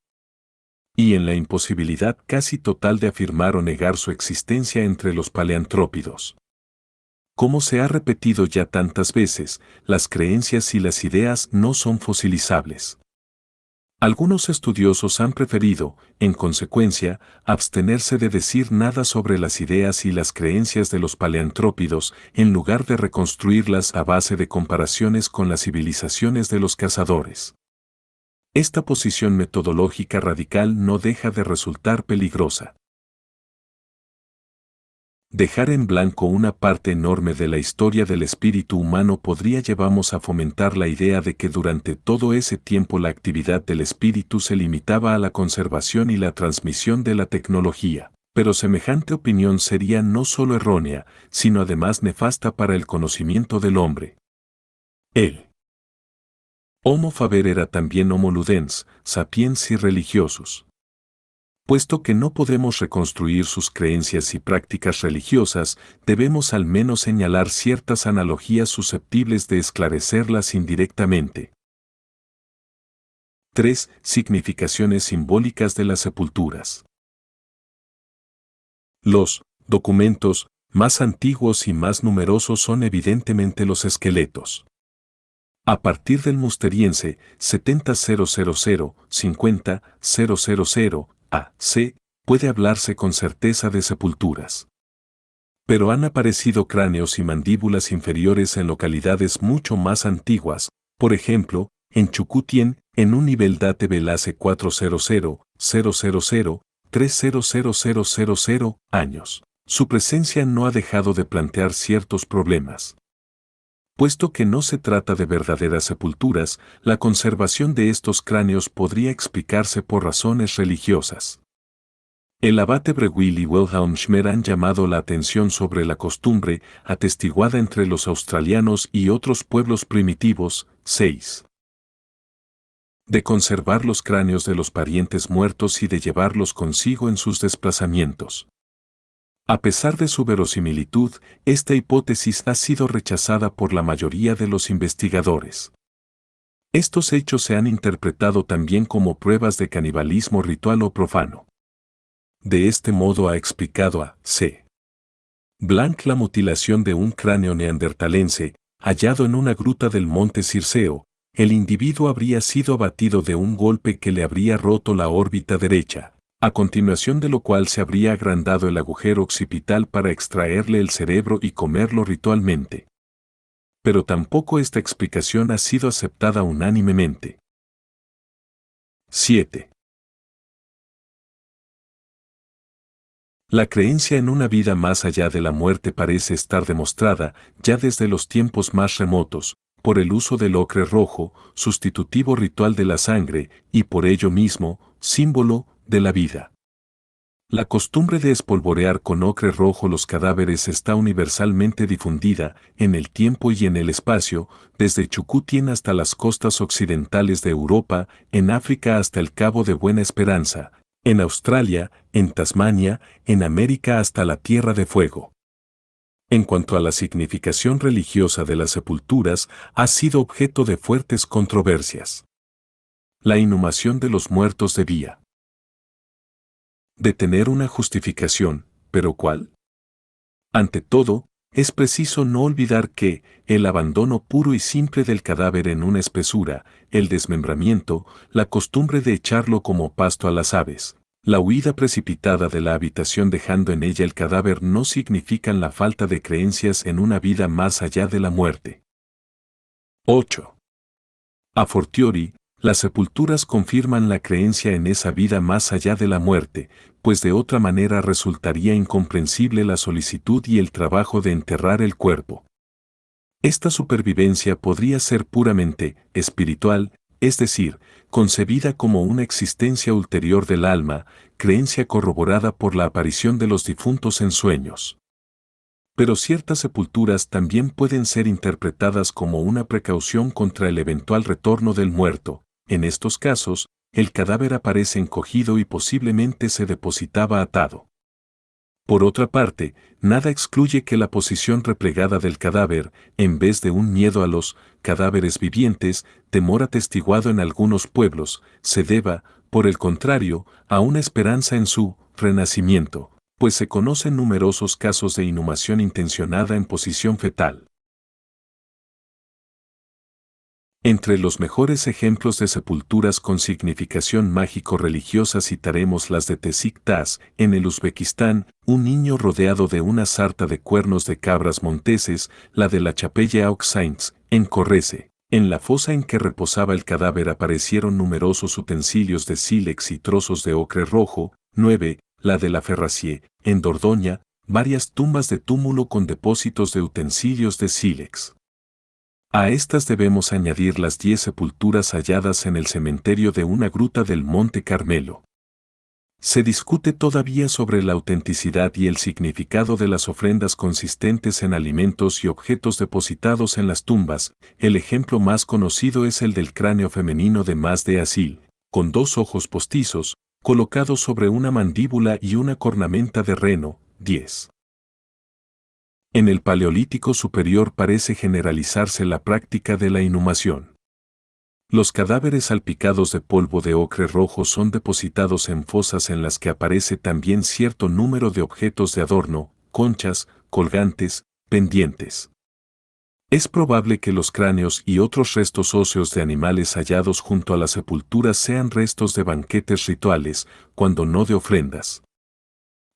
Y en la imposibilidad casi total de afirmar o negar su existencia entre los paleantrópidos. Como se ha repetido ya tantas veces, las creencias y las ideas no son fosilizables. Algunos estudiosos han preferido, en consecuencia, abstenerse de decir nada sobre las ideas y las creencias de los paleantrópidos en lugar de reconstruirlas a base de comparaciones con las civilizaciones de los cazadores. Esta posición metodológica radical no deja de resultar peligrosa. Dejar en blanco una parte enorme de la historia del espíritu humano podría llevarnos a fomentar la idea de que durante todo ese tiempo la actividad del espíritu se limitaba a la conservación y la transmisión de la tecnología, pero semejante opinión sería no solo errónea, sino además nefasta para el conocimiento del hombre. El Homo faber era también Homo ludens, sapiens y religiosus. Puesto que no podemos reconstruir sus creencias y prácticas religiosas, debemos al menos señalar ciertas analogías susceptibles de esclarecerlas indirectamente. 3. Significaciones simbólicas de las sepulturas. Los documentos más antiguos y más numerosos son evidentemente los esqueletos. A partir del musteriense 70.000, 50.000, AC, puede hablarse con certeza de sepulturas. Pero han aparecido cráneos y mandíbulas inferiores en localidades mucho más antiguas, por ejemplo, en Chucutien, en un nivel date Velase 400.000, 300.000 años. Su presencia no ha dejado de plantear ciertos problemas. Puesto que no se trata de verdaderas sepulturas, la conservación de estos cráneos podría explicarse por razones religiosas. El abate Breuil y Wilhelm Schmer han llamado la atención sobre la costumbre, atestiguada entre los australianos y otros pueblos primitivos, 6. De conservar los cráneos de los parientes muertos y de llevarlos consigo en sus desplazamientos. A pesar de su verosimilitud, esta hipótesis ha sido rechazada por la mayoría de los investigadores. Estos hechos se han interpretado también como pruebas de canibalismo ritual o profano. De este modo ha explicado a C. Blanc la mutilación de un cráneo neandertalense, hallado en una gruta del monte Circeo. El individuo habría sido abatido de un golpe que le habría roto la órbita derecha, a continuación de lo cual se habría agrandado el agujero occipital para extraerle el cerebro y comerlo ritualmente. Pero tampoco esta explicación ha sido aceptada unánimemente. 7. La creencia en una vida más allá de la muerte parece estar demostrada, ya desde los tiempos más remotos, por el uso del ocre rojo, sustitutivo ritual de la sangre, y por ello mismo, símbolo de la vida. La costumbre de espolvorear con ocre rojo los cadáveres está universalmente difundida, en el tiempo y en el espacio, desde Chukutien hasta las costas occidentales de Europa, en África hasta el Cabo de Buena Esperanza, en Australia, en Tasmania, en América hasta la Tierra de Fuego. En cuanto a la significación religiosa de las sepulturas, ha sido objeto de fuertes controversias. La inhumación de los muertos debía de tener una justificación, pero ¿cuál? Ante todo, es preciso no olvidar que el abandono puro y simple del cadáver en una espesura, el desmembramiento, la costumbre de echarlo como pasto a las aves, la huida precipitada de la habitación dejando en ella el cadáver no significan la falta de creencias en una vida más allá de la muerte. 8. A fortiori, las sepulturas confirman la creencia en esa vida más allá de la muerte, pues de otra manera resultaría incomprensible la solicitud y el trabajo de enterrar el cuerpo. Esta supervivencia podría ser puramente espiritual, es decir, concebida como una existencia ulterior del alma, creencia corroborada por la aparición de los difuntos en sueños. Pero ciertas sepulturas también pueden ser interpretadas como una precaución contra el eventual retorno del muerto. En estos casos, el cadáver aparece encogido y posiblemente se depositaba atado. Por otra parte, nada excluye que la posición replegada del cadáver, en vez de un miedo a los cadáveres vivientes, temor atestiguado en algunos pueblos, se deba, por el contrario, a una esperanza en su renacimiento, pues se conocen numerosos casos de inhumación intencionada en posición fetal. Entre los mejores ejemplos de sepulturas con significación mágico-religiosa citaremos las de Tezik-Tas, en el Uzbekistán, un niño rodeado de una sarta de cuernos de cabras monteses, la de la Chapelle aux Saints, en Correse. En la fosa en que reposaba el cadáver aparecieron numerosos utensilios de sílex y trozos de ocre rojo. 9. La de la Ferracie, en Dordoña, varias tumbas de túmulo con depósitos de utensilios de sílex. A estas debemos añadir las 10 sepulturas halladas en el cementerio de una gruta del Monte Carmelo. Se discute todavía sobre la autenticidad y el significado de las ofrendas consistentes en alimentos y objetos depositados en las tumbas. El ejemplo más conocido es el del cráneo femenino de Mas-de Azil, con 2 ojos postizos, colocados sobre una mandíbula y una cornamenta de reno. 10. En el Paleolítico Superior parece generalizarse la práctica de la inhumación. Los cadáveres salpicados de polvo de ocre rojo son depositados en fosas en las que aparece también cierto número de objetos de adorno, conchas, colgantes, pendientes. Es probable que los cráneos y otros restos óseos de animales hallados junto a las sepulturas sean restos de banquetes rituales, cuando no de ofrendas.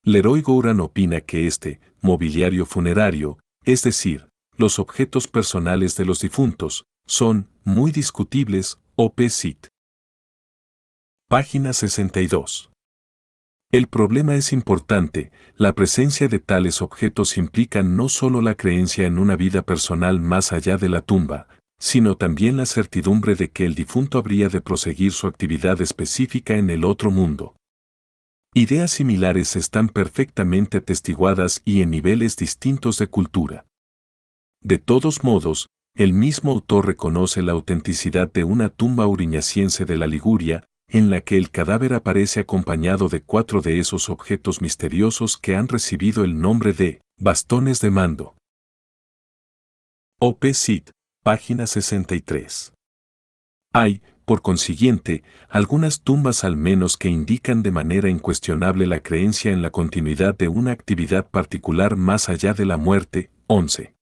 Leroy Gouran opina que este mobiliario funerario, es decir, los objetos personales de los difuntos, son muy discutibles. Op. Cit. Página 62. El problema es importante, la presencia de tales objetos implica no solo la creencia en una vida personal más allá de la tumba, sino también la certidumbre de que el difunto habría de proseguir su actividad específica en el otro mundo. Ideas similares están perfectamente atestiguadas y en niveles distintos de cultura. De todos modos, el mismo autor reconoce la autenticidad de una tumba auriñaciense de la Liguria, en la que el cadáver aparece acompañado de 4 de esos objetos misteriosos que han recibido el nombre de bastones de mando. O.P. Cid, página 63. Hay, por consiguiente, algunas tumbas al menos que indican de manera incuestionable la creencia en la continuidad de una actividad particular más allá de la muerte. 11.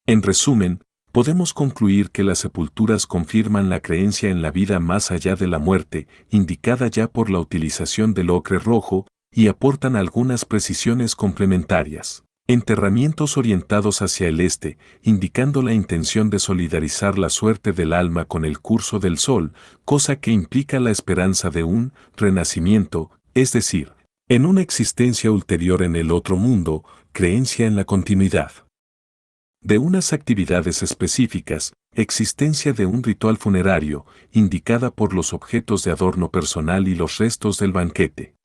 En resumen, podemos concluir que las sepulturas confirman la creencia en la vida más allá de la muerte, indicada ya por la utilización del ocre rojo, y aportan algunas precisiones complementarias. Enterramientos orientados hacia el este, indicando la intención de solidarizar la suerte del alma con el curso del sol, cosa que implica la esperanza de un renacimiento, es decir, en una existencia ulterior en el otro mundo, creencia en la continuidad de unas actividades específicas, existencia de un ritual funerario, indicada por los objetos de adorno personal y los restos del banquete.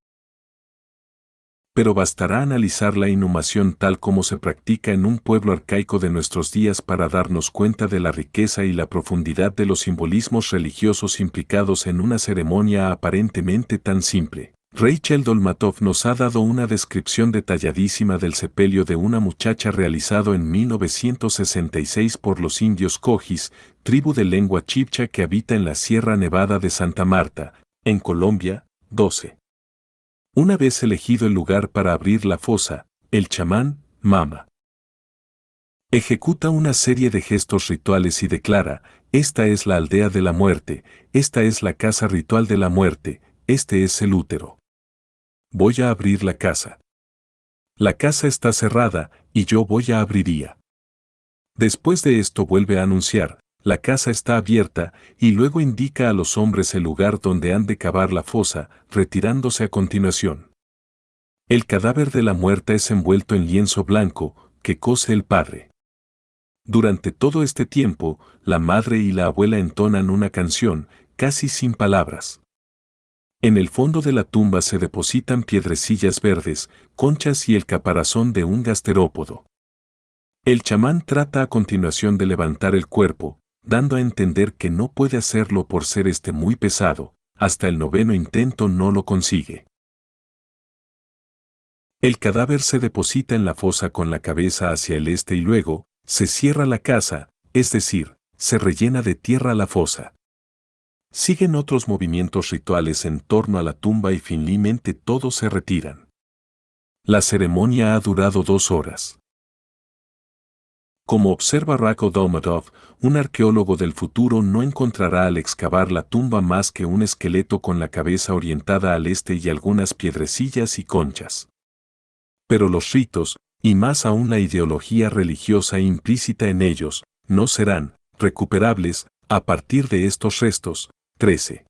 Pero bastará analizar la inhumación tal como se practica en un pueblo arcaico de nuestros días para darnos cuenta de la riqueza y la profundidad de los simbolismos religiosos implicados en una ceremonia aparentemente tan simple. Rachel Dolmatov nos ha dado una descripción detalladísima del sepelio de una muchacha realizado en 1966 por los indios Cojis, tribu de lengua chibcha que habita en la Sierra Nevada de Santa Marta, en Colombia. 12. Una vez elegido el lugar para abrir la fosa, el chamán, Mama, ejecuta una serie de gestos rituales y declara: esta es la aldea de la muerte, esta es la casa ritual de la muerte, este es el útero. Voy a abrir la casa. La casa está cerrada, y yo voy a abriría. Después de esto vuelve a anunciar: la casa está abierta, y luego indica a los hombres el lugar donde han de cavar la fosa, retirándose a continuación. El cadáver de la muerta es envuelto en lienzo blanco, que cose el padre. Durante todo este tiempo, la madre y la abuela entonan una canción, casi sin palabras. En el fondo de la tumba se depositan piedrecillas verdes, conchas y el caparazón de un gasterópodo. El chamán trata a continuación de levantar el cuerpo, dando a entender que no puede hacerlo por ser muy pesado. Hasta el 9º intento no lo consigue. El cadáver se deposita en la fosa con la cabeza hacia el este y luego se cierra la casa, es decir, se rellena de tierra la fosa. Siguen otros movimientos rituales en torno a la tumba y finalmente todos se retiran. La ceremonia ha durado 2 horas. Como observa Rako Dolmatov, un arqueólogo del futuro no encontrará al excavar la tumba más que un esqueleto con la cabeza orientada al este y algunas piedrecillas y conchas. Pero los ritos, y más aún la ideología religiosa implícita en ellos, no serán recuperables a partir de estos restos. 13.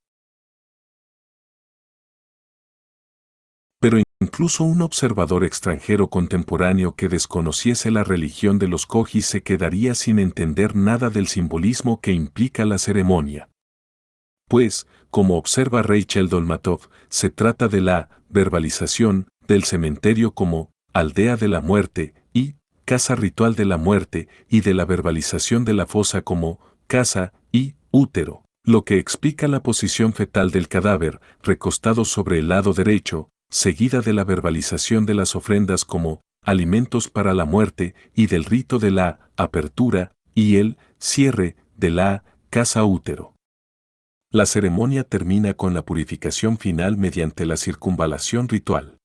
Pero incluso un observador extranjero contemporáneo que desconociese la religión de los Cojis se quedaría sin entender nada del simbolismo que implica la ceremonia. Pues, como observa Rachel Dolmatov, se trata de la verbalización del cementerio como aldea de la muerte y casa ritual de la muerte y de la verbalización de la fosa como casa y útero, lo que explica la posición fetal del cadáver, recostado sobre el lado derecho, seguida de la verbalización de las ofrendas como alimentos para la muerte y del rito de la apertura y el cierre de la casa útero. La ceremonia termina con la purificación final mediante la circunvalación ritual.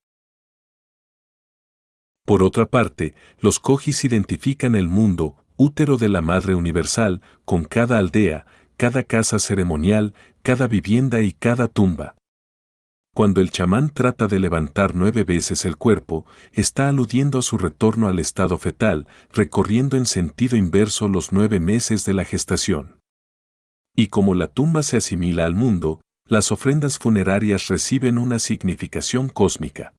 Por otra parte, los Cojis identifican el mundo, útero de la Madre Universal, con cada aldea, cada casa ceremonial, cada vivienda y cada tumba. Cuando el chamán trata de levantar 9 veces el cuerpo, está aludiendo a su retorno al estado fetal, recorriendo en sentido inverso los 9 meses de la gestación. Y como la tumba se asimila al mundo, las ofrendas funerarias reciben una significación cósmica.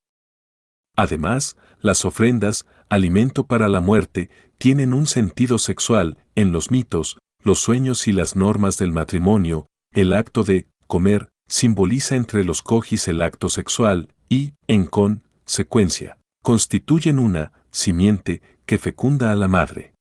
Además, las ofrendas, alimento para la muerte, tienen un sentido sexual. En los mitos, los sueños y las normas del matrimonio, el acto de comer simboliza entre los cogis el acto sexual y, en consecuencia, constituyen una simiente que fecunda a la madre.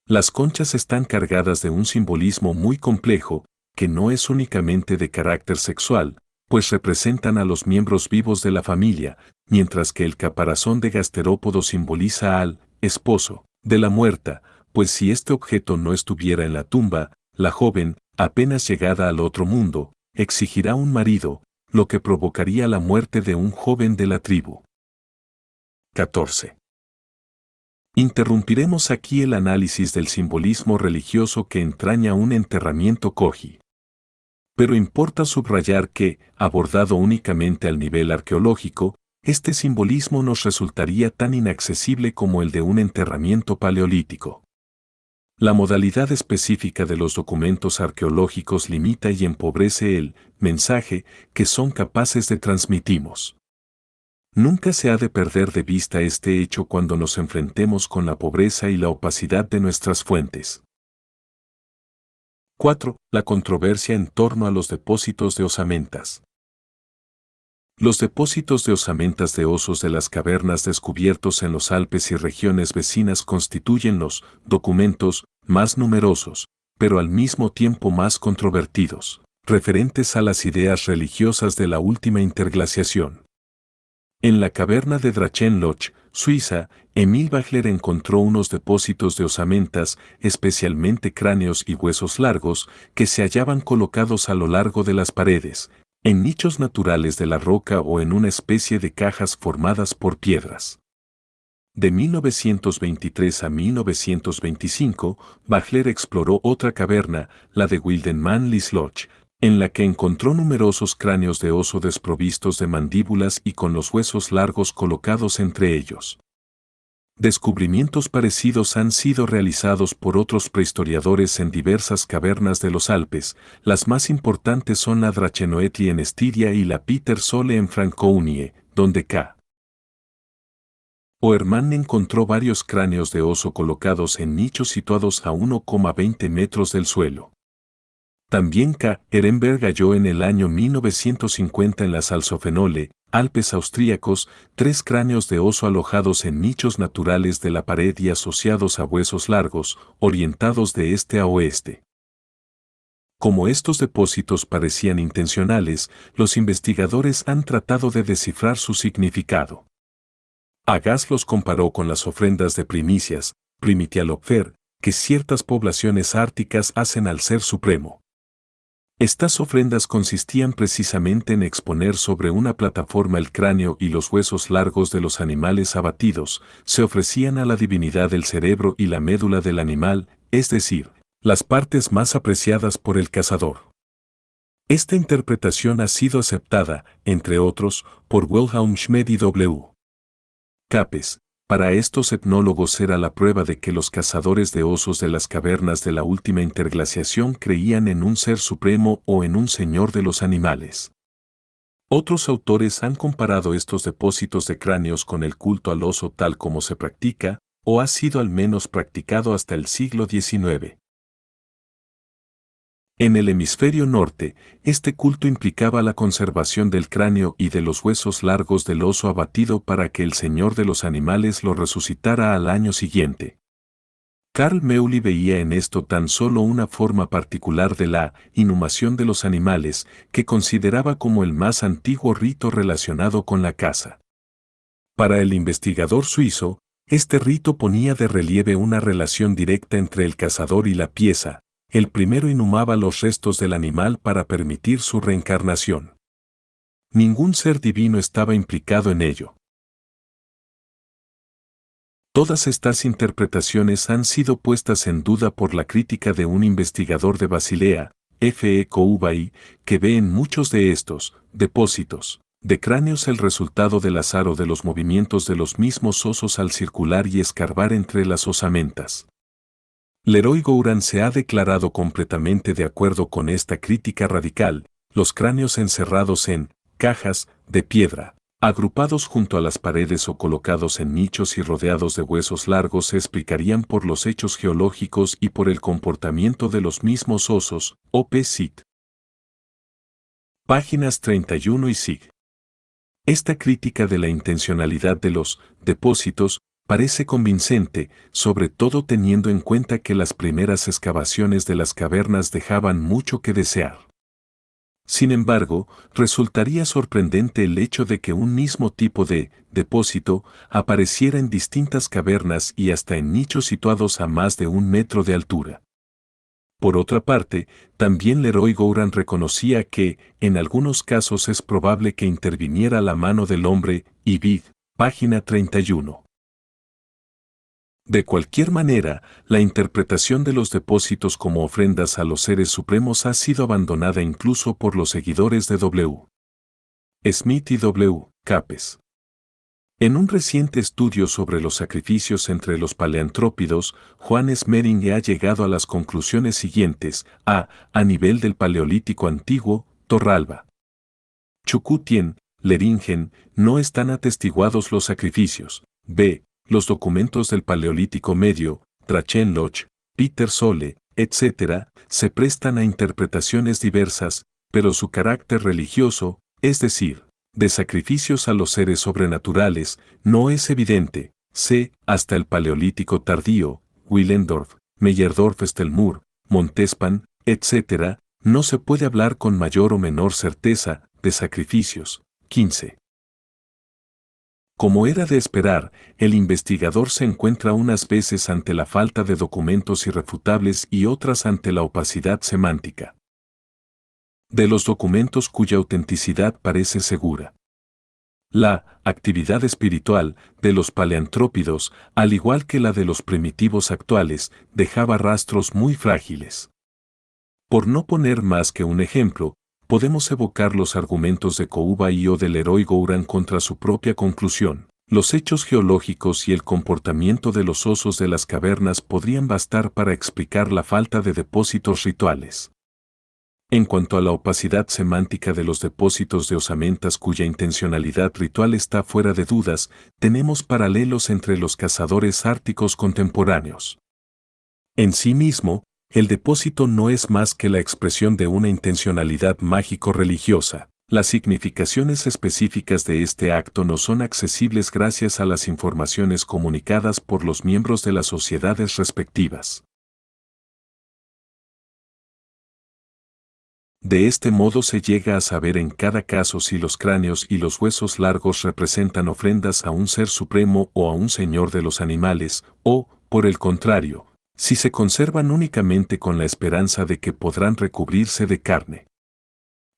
Las conchas están cargadas de un simbolismo muy complejo, que no es únicamente de carácter sexual, pues representan a los miembros vivos de la familia, mientras que el caparazón de gasterópodo simboliza al esposo de la muerta, pues si este objeto no estuviera en la tumba, la joven, apenas llegada al otro mundo, exigirá un marido, lo que provocaría la muerte de un joven de la tribu. 14. Interrumpiremos aquí el análisis del simbolismo religioso que entraña un enterramiento koji. Pero importa subrayar que, abordado únicamente al nivel arqueológico, este simbolismo nos resultaría tan inaccesible como el de un enterramiento paleolítico. La modalidad específica de los documentos arqueológicos limita y empobrece el mensaje que son capaces de transmitirnos. Nunca se ha de perder de vista este hecho cuando nos enfrentemos con la pobreza y la opacidad de nuestras fuentes. 4. La controversia en torno a los depósitos de osamentas. Los depósitos de osamentas de osos de las cavernas descubiertos en los Alpes y regiones vecinas constituyen los documentos más numerosos, pero al mismo tiempo más controvertidos, referentes a las ideas religiosas de la última interglaciación. En la caverna de Drachenloch, Suiza, Emil Bachler encontró unos depósitos de osamentas, especialmente cráneos y huesos largos, que se hallaban colocados a lo largo de las paredes, en nichos naturales de la roca o en una especie de cajas formadas por piedras. De 1923 a 1925, Bachler exploró otra caverna, la de Wildenmann-Liesloch, en la que encontró numerosos cráneos de oso desprovistos de mandíbulas y con los huesos largos colocados entre ellos. Descubrimientos parecidos han sido realizados por otros prehistoriadores en diversas cavernas de los Alpes. Las más importantes son la Drachenoetli en Estiria y la Peter Sole en Francounie, donde K. Oermann encontró varios cráneos de oso colocados en nichos situados a 1,20 metros del suelo. También K. Ehrenberg halló en el año 1950 en la Salzofenole, Alpes austríacos, 3 cráneos de oso alojados en nichos naturales de la pared y asociados a huesos largos, orientados de este a oeste. Como estos depósitos parecían intencionales, los investigadores han tratado de descifrar su significado. Agas los comparó con las ofrendas de primicias, Primitialopfer, que ciertas poblaciones árticas hacen al Ser Supremo. Estas ofrendas consistían precisamente en exponer sobre una plataforma el cráneo y los huesos largos de los animales abatidos, se ofrecían a la divinidad el cerebro y la médula del animal, es decir, las partes más apreciadas por el cazador. Esta interpretación ha sido aceptada, entre otros, por Wilhelm Schmid y W. Capes. Para estos etnólogos era la prueba de que los cazadores de osos de las cavernas de la última interglaciación creían en un ser supremo o en un señor de los animales. Otros autores han comparado estos depósitos de cráneos con el culto al oso tal como se practica, o ha sido al menos practicado hasta el siglo XIX. En el hemisferio norte, este culto implicaba la conservación del cráneo y de los huesos largos del oso abatido para que el señor de los animales lo resucitara al año siguiente. Carl Meuli veía en esto tan solo una forma particular de la inhumación de los animales, que consideraba como el más antiguo rito relacionado con la caza. Para el investigador suizo, este rito ponía de relieve una relación directa entre el cazador y la pieza. El primero inhumaba los restos del animal para permitir su reencarnación. Ningún ser divino estaba implicado en ello. Todas estas interpretaciones han sido puestas en duda por la crítica de un investigador de Basilea, F. E. Koubai, que ve en muchos de estos depósitos de cráneos el resultado del azar o de los movimientos de los mismos osos al circular y escarbar entre las osamentas. Leroy Gouran se ha declarado completamente de acuerdo con esta crítica radical. Los cráneos encerrados en cajas de piedra, agrupados junto a las paredes o colocados en nichos y rodeados de huesos largos se explicarían por los hechos geológicos y por el comportamiento de los mismos osos, O.P. Cit. Páginas 31 y sig. Esta crítica de la intencionalidad de los depósitos parece convincente, sobre todo teniendo en cuenta que las primeras excavaciones de las cavernas dejaban mucho que desear. Sin embargo, resultaría sorprendente el hecho de que un mismo tipo de depósito apareciera en distintas cavernas y hasta en nichos situados a más de 1 metro de altura. Por otra parte, también Leroy Gouran reconocía que, en algunos casos es probable que interviniera la mano del hombre, y vid, página 31. De cualquier manera, la interpretación de los depósitos como ofrendas a los seres supremos ha sido abandonada incluso por los seguidores de W. Smith y W. Capes. En un reciente estudio sobre los sacrificios entre los paleantrópidos, Juan Smering ha llegado a las conclusiones siguientes: a nivel del Paleolítico Antiguo, Torralba, Chukutien, Leringen, no están atestiguados los sacrificios. B. Los documentos del Paleolítico Medio, Trachenloch, Peter Sole, etc., se prestan a interpretaciones diversas, pero su carácter religioso, es decir, de sacrificios a los seres sobrenaturales, no es evidente. C. Hasta el Paleolítico Tardío, Willendorf, Meyerdorf-Stelmur, Montespan, etc., no se puede hablar con mayor o menor certeza de sacrificios. 15. Como era de esperar, el investigador se encuentra unas veces ante la falta de documentos irrefutables y otras ante la opacidad semántica de los documentos cuya autenticidad parece segura. La actividad espiritual de los paleantrópidos, al igual que la de los primitivos actuales, dejaba rastros muy frágiles. Por no poner más que un ejemplo, podemos evocar los argumentos de Kouba y o del Leroy Gouran contra su propia conclusión. Los hechos geológicos y el comportamiento de los osos de las cavernas podrían bastar para explicar la falta de depósitos rituales. En cuanto a la opacidad semántica de los depósitos de osamentas cuya intencionalidad ritual está fuera de dudas, tenemos paralelos entre los cazadores árticos contemporáneos. En sí mismo, el depósito no es más que la expresión de una intencionalidad mágico-religiosa. Las significaciones específicas de este acto no son accesibles gracias a las informaciones comunicadas por los miembros de las sociedades respectivas. De este modo se llega a saber en cada caso si los cráneos y los huesos largos representan ofrendas a un ser supremo o a un señor de los animales, o, por el contrario, si se conservan únicamente con la esperanza de que podrán recubrirse de carne.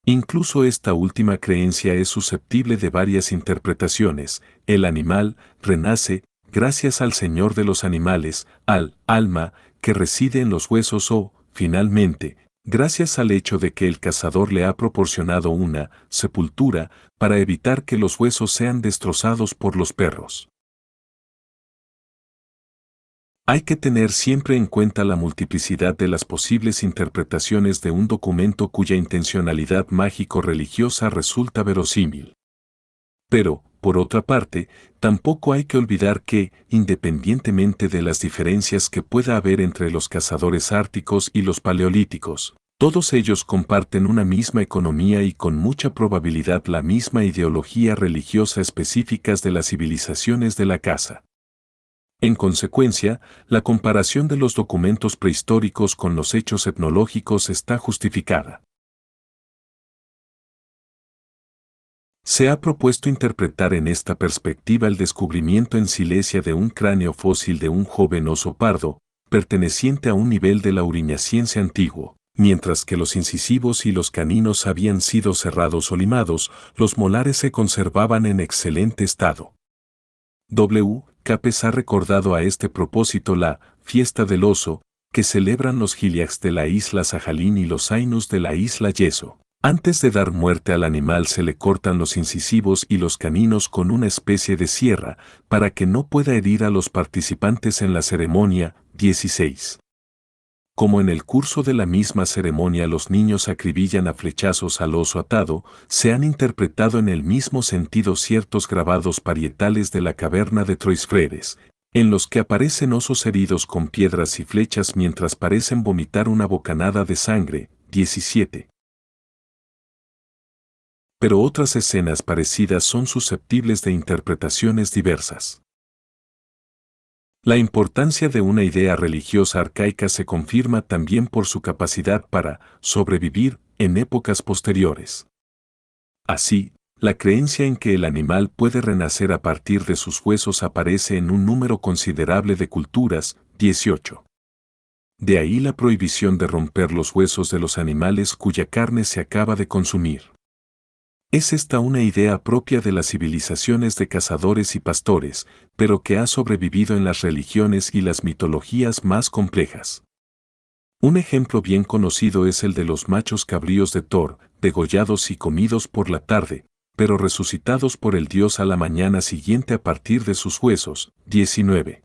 Incluso esta última creencia es susceptible de varias interpretaciones. El animal renace gracias al Señor de los animales, al alma que reside en los huesos o, finalmente, gracias al hecho de que el cazador le ha proporcionado una sepultura para evitar que los huesos sean destrozados por los perros. Hay que tener siempre en cuenta la multiplicidad de las posibles interpretaciones de un documento cuya intencionalidad mágico-religiosa resulta verosímil. Pero, por otra parte, tampoco hay que olvidar que, independientemente de las diferencias que pueda haber entre los cazadores árticos y los paleolíticos, todos ellos comparten una misma economía y con mucha probabilidad la misma ideología religiosa específicas de las civilizaciones de la caza. En consecuencia, la comparación de los documentos prehistóricos con los hechos etnológicos está justificada. Se ha propuesto interpretar en esta perspectiva el descubrimiento en Silesia de un cráneo fósil de un joven oso pardo, perteneciente a un nivel de la Auriñaciense antiguo. Mientras que los incisivos y los caninos habían sido cerrados o limados, los molares se conservaban en excelente estado. W. Capes ha recordado a este propósito la fiesta del oso, que celebran los Gilyaks de la isla Sajalín y los Ainus de la isla Yeso. Antes de dar muerte al animal se le cortan los incisivos y los caninos con una especie de sierra, para que no pueda herir a los participantes en la ceremonia. 16. Como en el curso de la misma ceremonia los niños acribillan a flechazos al oso atado, se han interpretado en el mismo sentido ciertos grabados parietales de la caverna de Troisfreres, en los que aparecen osos heridos con piedras y flechas mientras parecen vomitar una bocanada de sangre. 17. pero otras escenas parecidas son susceptibles de interpretaciones diversas. La importancia de una idea religiosa arcaica se confirma también por su capacidad para sobrevivir en épocas posteriores. Así, la creencia en que el animal puede renacer a partir de sus huesos aparece en un número considerable de culturas, 18. De ahí la prohibición de romper los huesos de los animales cuya carne se acaba de consumir. Es esta una idea propia de las civilizaciones de cazadores y pastores, pero que ha sobrevivido en las religiones y las mitologías más complejas. Un ejemplo bien conocido es el de los machos cabríos de Thor, degollados y comidos por la tarde, pero resucitados por el dios a la mañana siguiente a partir de sus huesos, 19.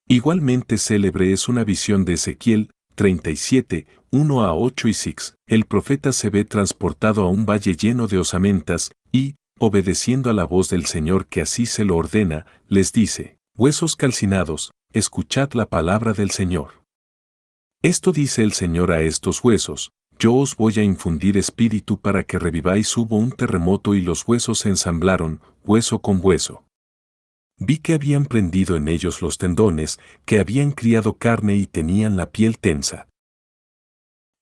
Igualmente célebre es una visión de Ezequiel, 37, 1 a 8 y 6. El profeta se ve transportado a un valle lleno de osamentas, y, obedeciendo a la voz del Señor que así se lo ordena, les dice, huesos calcinados, escuchad la palabra del Señor. Esto dice el Señor a estos huesos, yo os voy a infundir espíritu para que reviváis. Hubo un terremoto y los huesos se ensamblaron, hueso con hueso. Vi que habían prendido en ellos los tendones, que habían criado carne y tenían la piel tensa.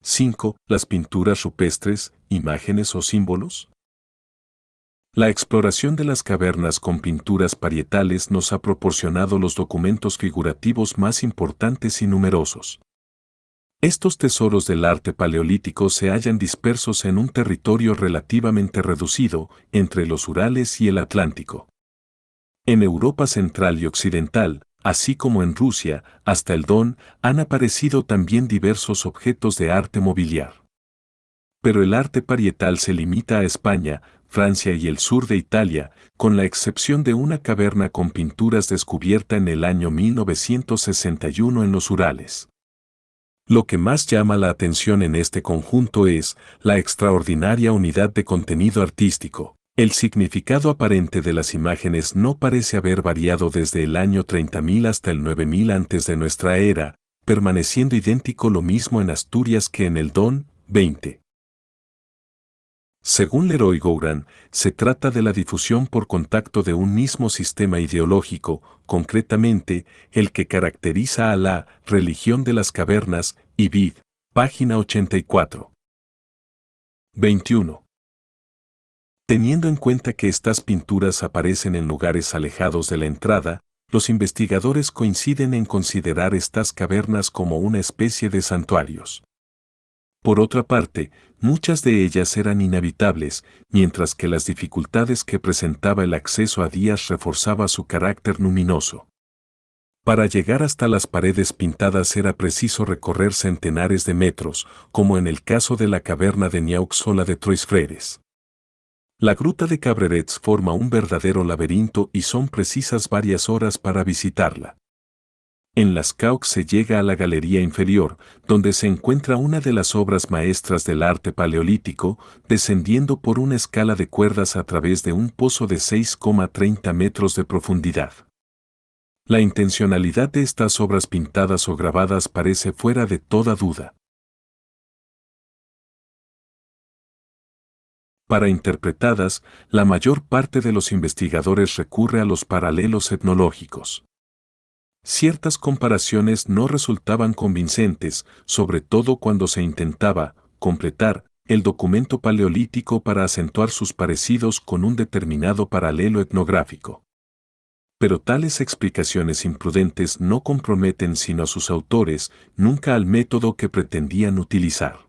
5. Las pinturas rupestres, imágenes o símbolos. La exploración de las cavernas con pinturas parietales nos ha proporcionado los documentos figurativos más importantes y numerosos. Estos tesoros del arte paleolítico se hallan dispersos en un territorio relativamente reducido, entre los Urales y el Atlántico. En Europa central y occidental, así como en Rusia, hasta el Don, han aparecido también diversos objetos de arte mobiliar. Pero el arte parietal se limita a España, Francia y el sur de Italia, con la excepción de una caverna con pinturas descubierta en el año 1961 en los Urales. Lo que más llama la atención en este conjunto es la extraordinaria unidad de contenido artístico. El significado aparente de las imágenes no parece haber variado desde el año 30.000 hasta el 9.000 antes de nuestra era, permaneciendo idéntico lo mismo en Asturias que en el Don, 20. Según Leroy-Gourhan, se trata de la difusión por contacto de un mismo sistema ideológico, concretamente, el que caracteriza a la religión de las cavernas, Ibid, página 84. 21. Teniendo en cuenta que estas pinturas aparecen en lugares alejados de la entrada, los investigadores coinciden en considerar estas cavernas como una especie de santuarios. Por otra parte, muchas de ellas eran inhabitables, mientras que las dificultades que presentaba el acceso a ellas reforzaba su carácter luminoso. Para llegar hasta las paredes pintadas era preciso recorrer centenares de metros, como en el caso de la caverna de Niaux o la de Trois Freres. La gruta de Cabrerets forma un verdadero laberinto y son precisas varias horas para visitarla. En Las Caux se llega a la galería inferior, donde se encuentra una de las obras maestras del arte paleolítico, descendiendo por una escala de cuerdas a través de un pozo de 6,30 metros de profundidad. La intencionalidad de estas obras pintadas o grabadas parece fuera de toda duda. Para interpretadas, la mayor parte de los investigadores recurre a los paralelos etnológicos. Ciertas comparaciones no resultaban convincentes, sobre todo cuando se intentaba completar el documento paleolítico para acentuar sus parecidos con un determinado paralelo etnográfico. Pero tales explicaciones imprudentes no comprometen sino a sus autores, nunca al método que pretendían utilizar.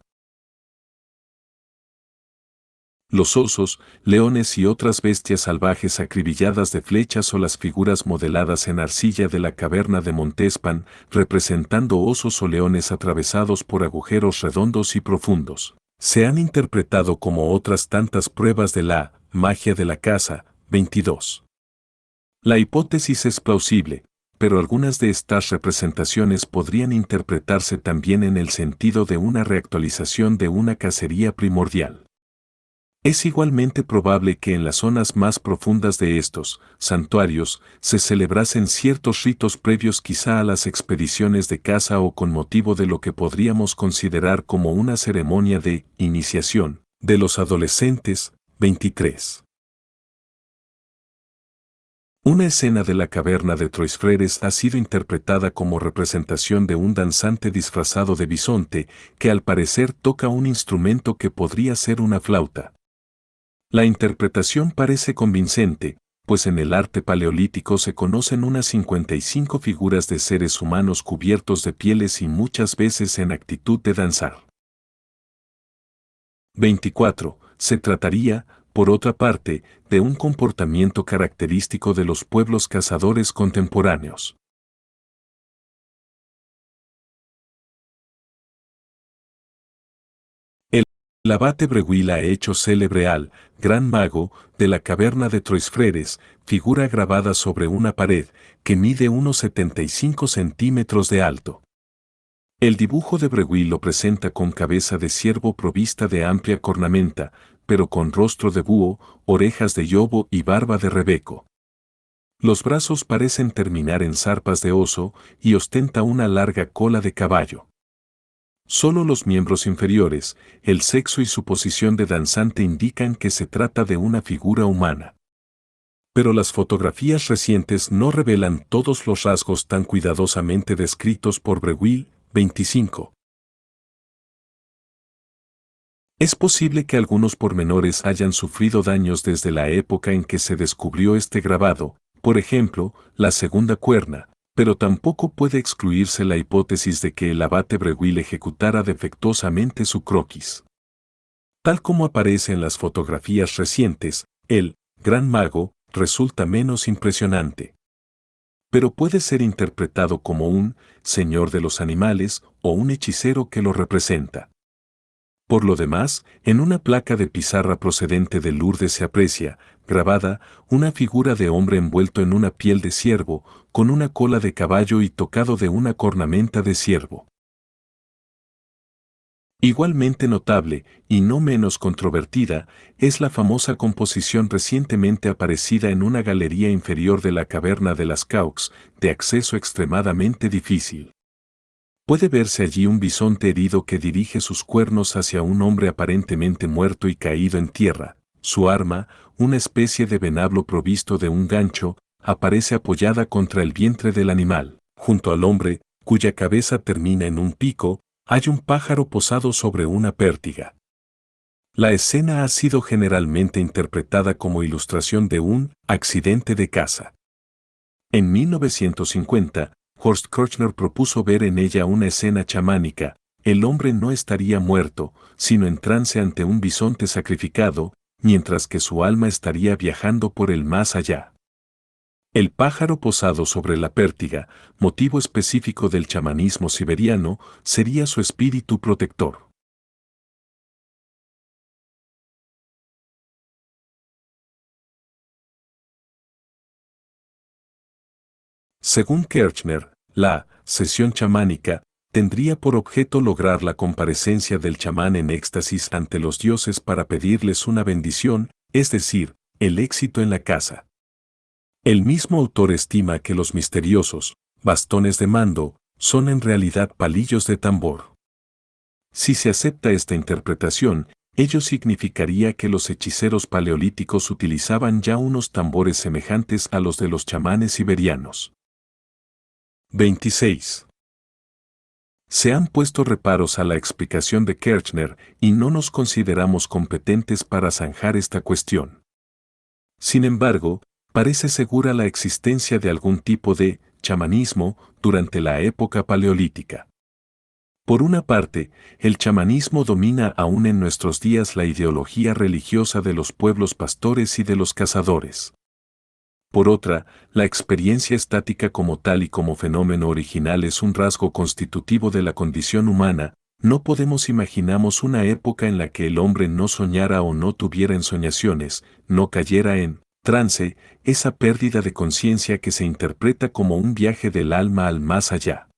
Los osos, leones y otras bestias salvajes acribilladas de flechas o las figuras modeladas en arcilla de la caverna de Montespan, representando osos o leones atravesados por agujeros redondos y profundos, se han interpretado como otras tantas pruebas de la magia de la caza, 22. La hipótesis es plausible, pero algunas de estas representaciones podrían interpretarse también en el sentido de una reactualización de una cacería primordial. Es igualmente probable que en las zonas más profundas de estos santuarios se celebrasen ciertos ritos previos quizá a las expediciones de caza o con motivo de lo que podríamos considerar como una ceremonia de iniciación, De los adolescentes, 23. Una escena de la caverna de Trois Freres ha sido interpretada como representación de un danzante disfrazado de bisonte que al parecer toca un instrumento que podría ser una flauta. La interpretación parece convincente, pues en el arte paleolítico se conocen unas 55 figuras de seres humanos cubiertos de pieles y muchas veces en actitud de danzar. 24. Se trataría, por otra parte, de un comportamiento característico de los pueblos cazadores contemporáneos. El abate Breuil ha hecho célebre al gran mago de la caverna de Trois Freres, figura grabada sobre una pared que mide unos 75 centímetros de alto. El dibujo de Breuil lo presenta con cabeza de ciervo provista de amplia cornamenta, pero con rostro de búho, orejas de llobo y barba de rebeco. Los brazos parecen terminar en zarpas de oso y ostenta una larga cola de caballo. Solo los miembros inferiores, el sexo y su posición de danzante indican que se trata de una figura humana. Pero las fotografías recientes no revelan todos los rasgos tan cuidadosamente descritos por Breuil. 25. Es posible que algunos pormenores hayan sufrido daños desde la época en que se descubrió este grabado, por ejemplo, la segunda cuerna, pero tampoco puede excluirse la hipótesis de que el abate Breuil ejecutara defectuosamente su croquis. Tal como aparece en las fotografías recientes, el gran mago resulta menos impresionante. Pero puede ser interpretado como un señor de los animales o un hechicero que lo representa. Por lo demás, en una placa de pizarra procedente de Lourdes se aprecia, grabada, una figura de hombre envuelto en una piel de ciervo, con una cola de caballo y tocado de una cornamenta de ciervo. Igualmente notable, y no menos controvertida, es la famosa composición recientemente aparecida en una galería inferior de la caverna de las Caux, de acceso extremadamente difícil. Puede verse allí un bisonte herido que dirige sus cuernos hacia un hombre aparentemente muerto y caído en tierra. Su arma, una especie de venablo provisto de un gancho, aparece apoyada contra el vientre del animal. Junto al hombre, cuya cabeza termina en un pico, hay un pájaro posado sobre una pértiga. La escena ha sido generalmente interpretada como ilustración de un accidente de caza. En 1950, Horst Kirchner propuso ver en ella una escena chamánica. El hombre no estaría muerto, sino en trance ante un bisonte sacrificado, mientras que su alma estaría viajando por el más allá. El pájaro posado sobre la pértiga, motivo específico del chamanismo siberiano, sería su espíritu protector. Según Kirchner, la sesión chamánica tendría por objeto lograr la comparecencia del chamán en éxtasis ante los dioses para pedirles una bendición, es decir, el éxito en la caza. El mismo autor estima que los misteriosos bastones de mando son en realidad palillos de tambor. Si se acepta esta interpretación, ello significaría que los hechiceros paleolíticos utilizaban ya unos tambores semejantes a los de los chamanes siberianos. 26. Se han puesto reparos a la explicación de Kirchner y no nos consideramos competentes para zanjar esta cuestión. Sin embargo, parece segura la existencia de algún tipo de chamanismo durante la época paleolítica. Por una parte, el chamanismo domina aún en nuestros días la ideología religiosa de los pueblos pastores y de los cazadores. Por otra, la experiencia estática como tal y como fenómeno original es un rasgo constitutivo de la condición humana. No podemos imaginarnos una época en la que el hombre no soñara o no tuviera ensoñaciones, no cayera en trance, esa pérdida de conciencia que se interpreta como un viaje del alma al más allá.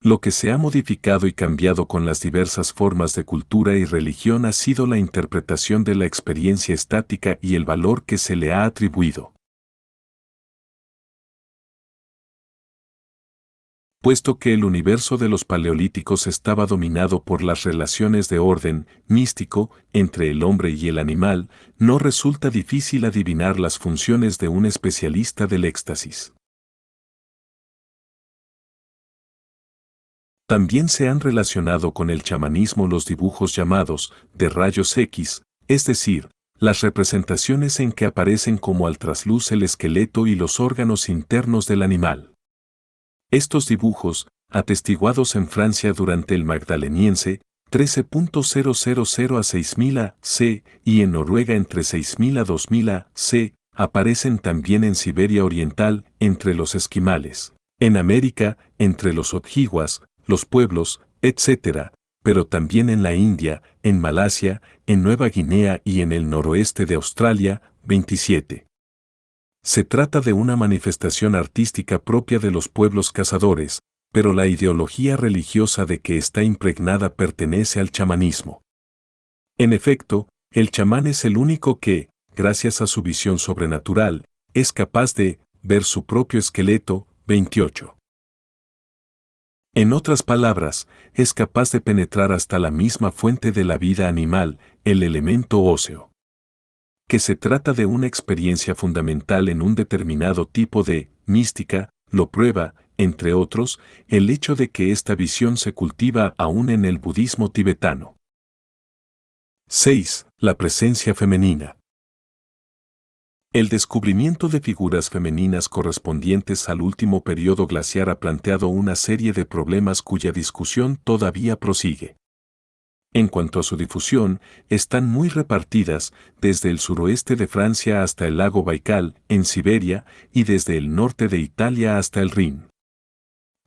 Lo que se ha modificado y cambiado con las diversas formas de cultura y religión ha sido la interpretación de la experiencia estática y el valor que se le ha atribuido. puesto que el universo de los paleolíticos estaba dominado por las relaciones de orden místico entre el hombre y el animal, no resulta difícil adivinar las funciones de un especialista del éxtasis. También se han relacionado con el chamanismo los dibujos llamados de rayos X, es decir, las representaciones en que aparecen como al trasluz el esqueleto y los órganos internos del animal. Estos dibujos, atestiguados en Francia durante el Magdaleniense, 13.000 a 6000 AC y en Noruega entre 6000 a 2000 AC, aparecen también en Siberia Oriental, entre los esquimales, en América, entre los ojibwas, los pueblos, etc., pero también en la India, en Malasia, en Nueva Guinea y en el noroeste de Australia, 27. Se trata de una manifestación artística propia de los pueblos cazadores, pero la ideología religiosa de que está impregnada pertenece al chamanismo. En efecto, el chamán es el único que, gracias a su visión sobrenatural, es capaz de ver su propio esqueleto, 28. En otras palabras, es capaz de penetrar hasta la misma fuente de la vida animal, el elemento óseo. Que se trata de una experiencia fundamental en un determinado tipo de mística, lo prueba, entre otros, el hecho de que esta visión se cultiva aún en el budismo tibetano. 6. La presencia femenina. El descubrimiento de figuras femeninas correspondientes al último periodo glaciar ha planteado una serie de problemas cuya discusión todavía prosigue. En cuanto a su difusión, están muy repartidas, desde el suroeste de Francia hasta el lago Baikal, en Siberia, y desde el norte de Italia hasta el Rin.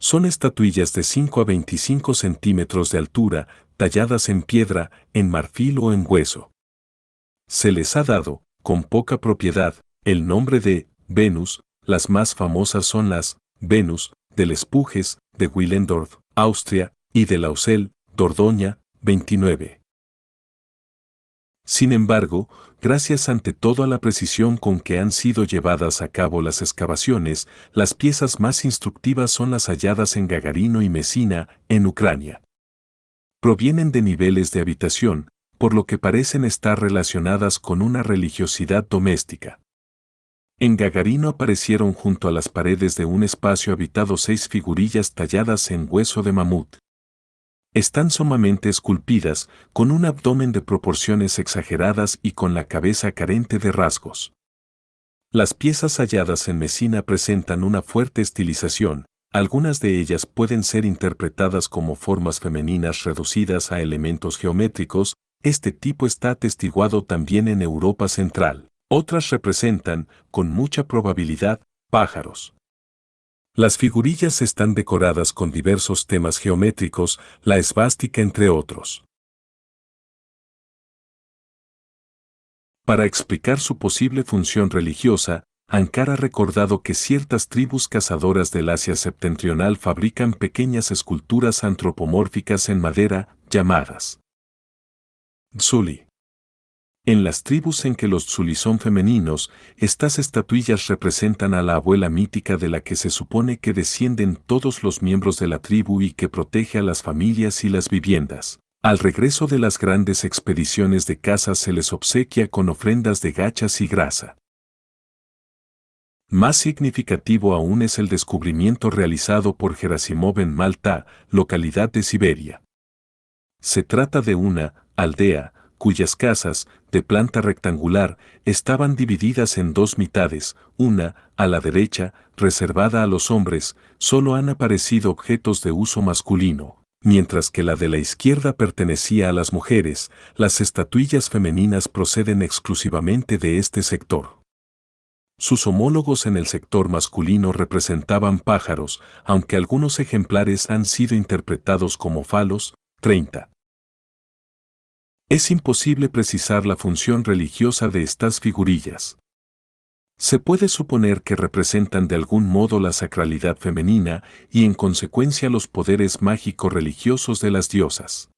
Son estatuillas de 5 a 25 centímetros de altura, talladas en piedra, en marfil o en hueso. Se les ha dado, con poca propiedad, el nombre de Venus. Las más famosas son las Venus del Espujes, de Willendorf, Austria, y de Lausel, Dordoña, 29. Sin embargo, gracias ante todo a la precisión con que han sido llevadas a cabo las excavaciones, las piezas más instructivas son las halladas en Gagarino y Mesina, en Ucrania. Provienen de niveles de habitación, por lo que parecen estar relacionadas con una religiosidad doméstica. En Gagarino aparecieron junto a las paredes de un espacio habitado 6 figurillas talladas en hueso de mamut. Están sumamente esculpidas, con un abdomen de proporciones exageradas y con la cabeza carente de rasgos. Las piezas halladas en Mesina presentan una fuerte estilización, algunas de ellas pueden ser interpretadas como formas femeninas reducidas a elementos geométricos. Este tipo está atestiguado también en Europa Central. Otras representan, con mucha probabilidad, pájaros. Las figurillas están decoradas con diversos temas geométricos, la esvástica entre otros. Para explicar su posible función religiosa, Ankara ha recordado que ciertas tribus cazadoras del Asia septentrional fabrican pequeñas esculturas antropomórficas en madera, llamadas tsuli. En las tribus en que los tsuli son femeninos, estas estatuillas representan a la abuela mítica de la que se supone que descienden todos los miembros de la tribu y que protege a las familias y las viviendas. Al regreso de las grandes expediciones de caza se les obsequia con ofrendas de gachas y grasa. Más significativo aún es el descubrimiento realizado por Gerasimov en Malta, localidad de Siberia. Se trata de una aldea, cuyas casas, de planta rectangular, estaban divididas en 2 mitades, una, a la derecha, reservada a los hombres. Solo han aparecido objetos de uso masculino, mientras que la de la izquierda pertenecía a las mujeres. Las estatuillas femeninas proceden exclusivamente de este sector. Sus homólogos en el sector masculino representaban pájaros, aunque algunos ejemplares han sido interpretados como falos, 30. Es imposible precisar la función religiosa de estas figurillas. Se puede suponer que representan de algún modo la sacralidad femenina y en consecuencia los poderes mágico-religiosos de las diosas.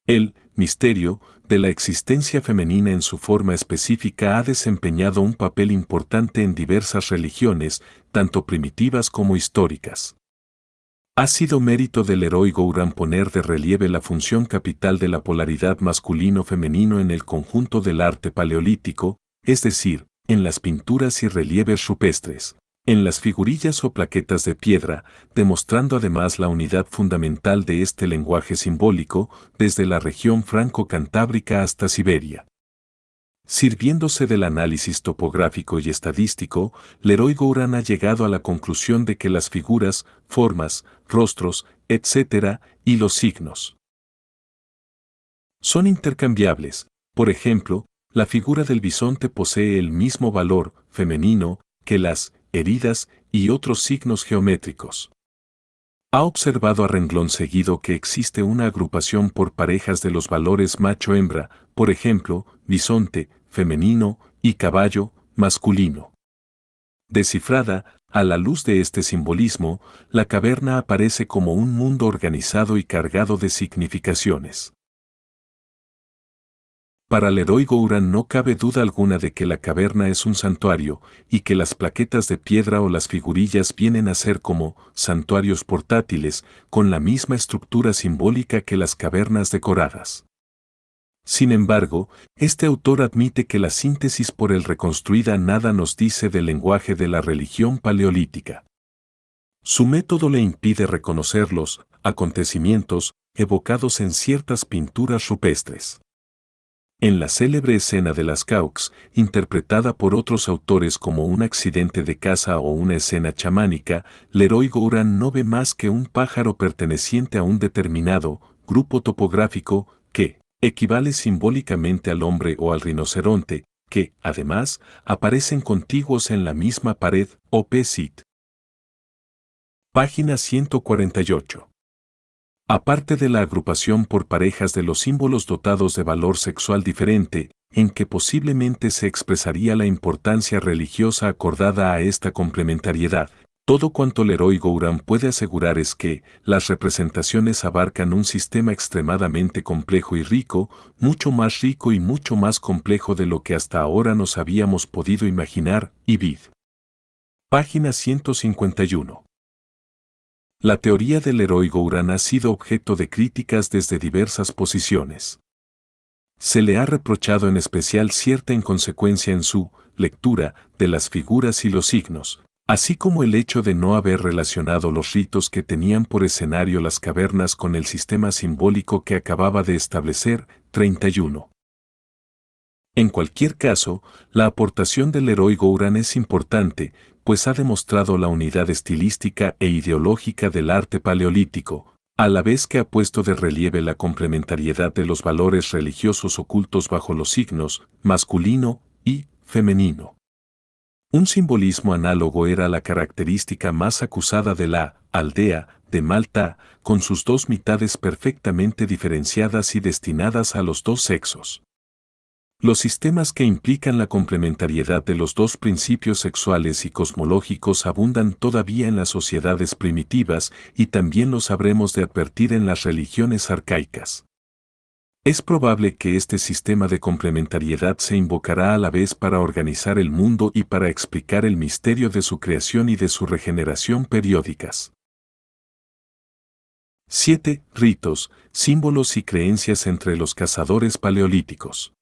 El misterio de la existencia femenina en su forma específica ha desempeñado un papel importante en diversas religiones, tanto primitivas como históricas. Ha sido mérito del Leroy Gouran poner de relieve la función capital de la polaridad masculino-femenino en el conjunto del arte paleolítico, es decir, en las pinturas y relieves rupestres, en las figurillas o plaquetas de piedra, demostrando además la unidad fundamental de este lenguaje simbólico desde la región franco-cantábrica hasta Siberia. Sirviéndose del análisis topográfico y estadístico, Leroy Gouran ha llegado a la conclusión de que las figuras, formas, rostros, etc., y los signos son intercambiables. Por ejemplo, la figura del bisonte posee el mismo valor femenino que las heridas y otros signos geométricos. Ha observado a renglón seguido que existe una agrupación por parejas de los valores macho-hembra, por ejemplo, bisonte, femenino, y caballo, masculino. Descifrada, a la luz de este simbolismo, la caverna aparece como un mundo organizado y cargado de significaciones. Para Leroy Gouran no cabe duda alguna de que la caverna es un santuario, y que las plaquetas de piedra o las figurillas vienen a ser como santuarios portátiles, con la misma estructura simbólica que las cavernas decoradas. Sin embargo, este autor admite que la síntesis por él reconstruida nada nos dice del lenguaje de la religión paleolítica. Su método le impide reconocer los acontecimientos evocados en ciertas pinturas rupestres. En la célebre escena de las Caux, interpretada por otros autores como un accidente de caza o una escena chamánica, Leroy Gouran no ve más que un pájaro perteneciente a un determinado grupo topográfico que equivale simbólicamente al hombre o al rinoceronte, que, además, aparecen contiguos en la misma pared o sit. Página 148. Aparte de la agrupación por parejas de los símbolos dotados de valor sexual diferente, en que posiblemente se expresaría la importancia religiosa acordada a esta complementariedad, todo cuanto Leroy Gouran puede asegurar es que las representaciones abarcan un sistema extremadamente complejo y rico, mucho más rico y mucho más complejo de lo que hasta ahora nos habíamos podido imaginar, y vid. Página 151. La teoría del Leroy Gouran ha sido objeto de críticas desde diversas posiciones. Se le ha reprochado en especial cierta inconsecuencia en su lectura de las figuras y los signos, así como el hecho de no haber relacionado los ritos que tenían por escenario las cavernas con el sistema simbólico que acababa de establecer. 31. En cualquier caso, la aportación del Leroy Gouran es importante, pues ha demostrado la unidad estilística e ideológica del arte paleolítico, a la vez que ha puesto de relieve la complementariedad de los valores religiosos ocultos bajo los signos masculino y femenino. Un simbolismo análogo era la característica más acusada de la aldea de Malta, con sus dos mitades perfectamente diferenciadas y destinadas a los dos sexos. Los sistemas que implican la complementariedad de los dos principios sexuales y cosmológicos abundan todavía en las sociedades primitivas y también los habremos de advertir en las religiones arcaicas. Es probable que este sistema de complementariedad se invocará a la vez para organizar el mundo y para explicar el misterio de su creación y de su regeneración periódicas. 7. Ritos, símbolos y creencias entre los cazadores paleolíticos.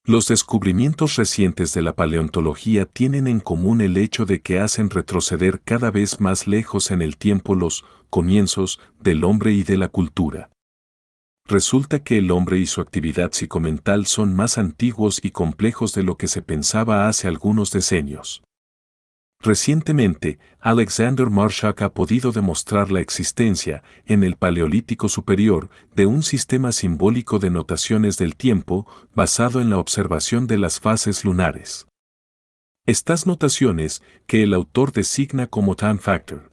Los descubrimientos recientes de la paleontología tienen en común el hecho de que hacen retroceder cada vez más lejos en el tiempo los comienzos del hombre y de la cultura. Resulta que el hombre y su actividad psicomental son más antiguos y complejos de lo que se pensaba hace algunos decenios. Recientemente, Alexander Marshak ha podido demostrar la existencia, en el Paleolítico Superior, de un sistema simbólico de notaciones del tiempo basado en la observación de las fases lunares. Estas notaciones, que el autor designa como time factor,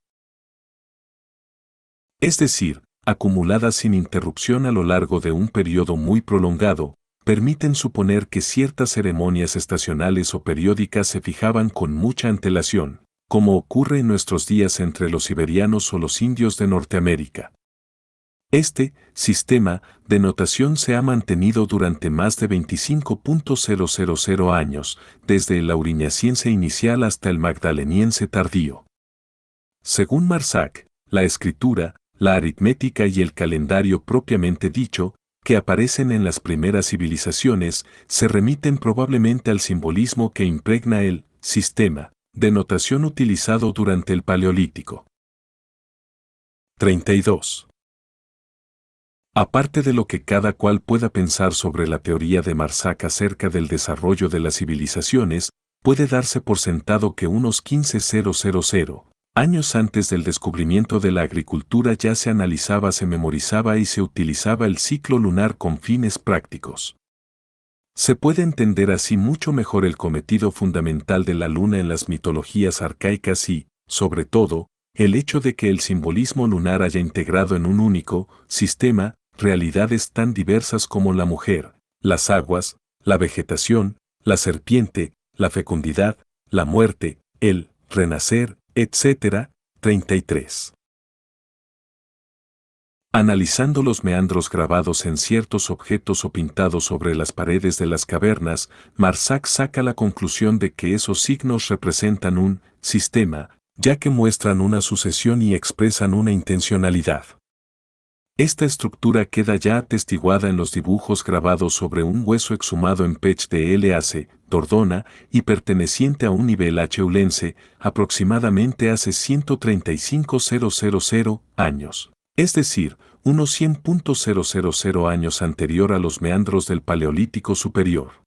es decir, acumuladas sin interrupción a lo largo de un periodo muy prolongado, permiten suponer que ciertas ceremonias estacionales o periódicas se fijaban con mucha antelación, como ocurre en nuestros días entre los siberianos o los indios de Norteamérica. Este sistema de notación se ha mantenido durante más de 25.000 años, desde el auriñaciense inicial hasta el magdaleniense tardío. Según Marshak, la escritura, la aritmética y el calendario propiamente dicho, que aparecen en las primeras civilizaciones, se remiten probablemente al simbolismo que impregna el sistema de notación utilizado durante el Paleolítico. 32. Aparte de lo que cada cual pueda pensar sobre la teoría de Marsac acerca del desarrollo de las civilizaciones, puede darse por sentado que unos 15.000 años antes del descubrimiento de la agricultura ya se analizaba, se memorizaba y se utilizaba el ciclo lunar con fines prácticos. Se puede entender así mucho mejor el cometido fundamental de la luna en las mitologías arcaicas y, sobre todo, el hecho de que el simbolismo lunar haya integrado en un único sistema realidades tan diversas como la mujer, las aguas, la vegetación, la serpiente, la fecundidad, la muerte, el renacer, etc. 33. Analizando los meandros grabados en ciertos objetos o pintados sobre las paredes de las cavernas, Marsac saca la conclusión de que esos signos representan un sistema, ya que muestran una sucesión y expresan una intencionalidad. Esta estructura queda ya atestiguada en los dibujos grabados sobre un hueso exhumado en Pech de Lac, Dordogne, y perteneciente a un nivel Heulense, aproximadamente hace 135.000 años, es decir, unos 100.000 años anterior a los meandros del Paleolítico Superior.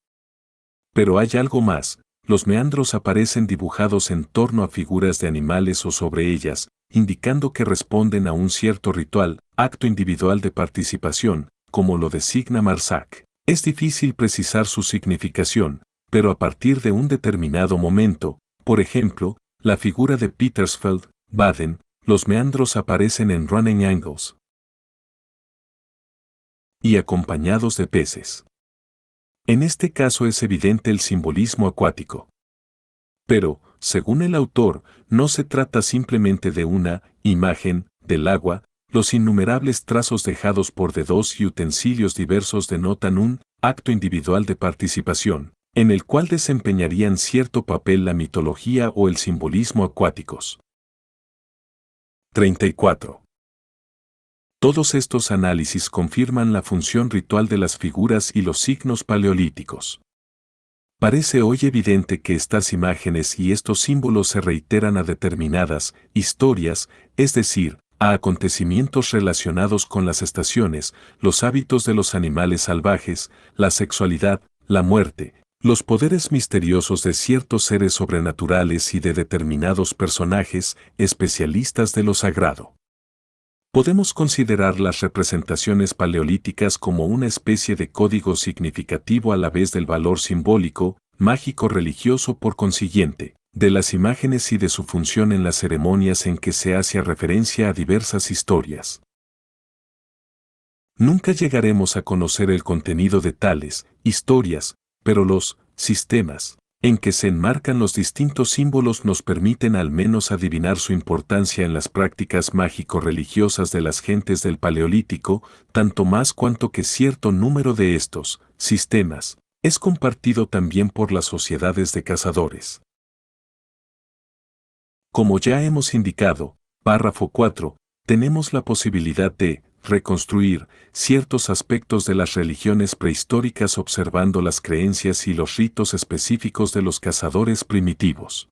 Pero hay algo más. Los meandros aparecen dibujados en torno a figuras de animales o sobre ellas, indicando que responden a un cierto ritual, acto individual de participación, como lo designa Marsac. Es difícil precisar su significación, pero a partir de un determinado momento, por ejemplo, la figura de Petersfeld, Baden, los meandros aparecen en running angles y acompañados de peces. En este caso es evidente el simbolismo acuático. Pero, según el autor, no se trata simplemente de una imagen del agua, los innumerables trazos dejados por dedos y utensilios diversos denotan un acto individual de participación, en el cual desempeñarían cierto papel la mitología o el simbolismo acuáticos. 34. Todos estos análisis confirman la función ritual de las figuras y los signos paleolíticos. Parece hoy evidente que estas imágenes y estos símbolos se reiteran a determinadas historias, es decir, a acontecimientos relacionados con las estaciones, los hábitos de los animales salvajes, la sexualidad, la muerte, los poderes misteriosos de ciertos seres sobrenaturales y de determinados personajes especialistas de lo sagrado. Podemos considerar las representaciones paleolíticas como una especie de código significativo a la vez del valor simbólico, mágico religioso por consiguiente, de las imágenes y de su función en las ceremonias en que se hace referencia a diversas historias. Nunca llegaremos a conocer el contenido de tales historias, pero los sistemas en que se enmarcan los distintos símbolos nos permiten al menos adivinar su importancia en las prácticas mágico-religiosas de las gentes del Paleolítico, tanto más cuanto que cierto número de estos sistemas es compartido también por las sociedades de cazadores. Como ya hemos indicado, párrafo 4, tenemos la posibilidad de reconstruir ciertos aspectos de las religiones prehistóricas observando las creencias y los ritos específicos de los cazadores primitivos.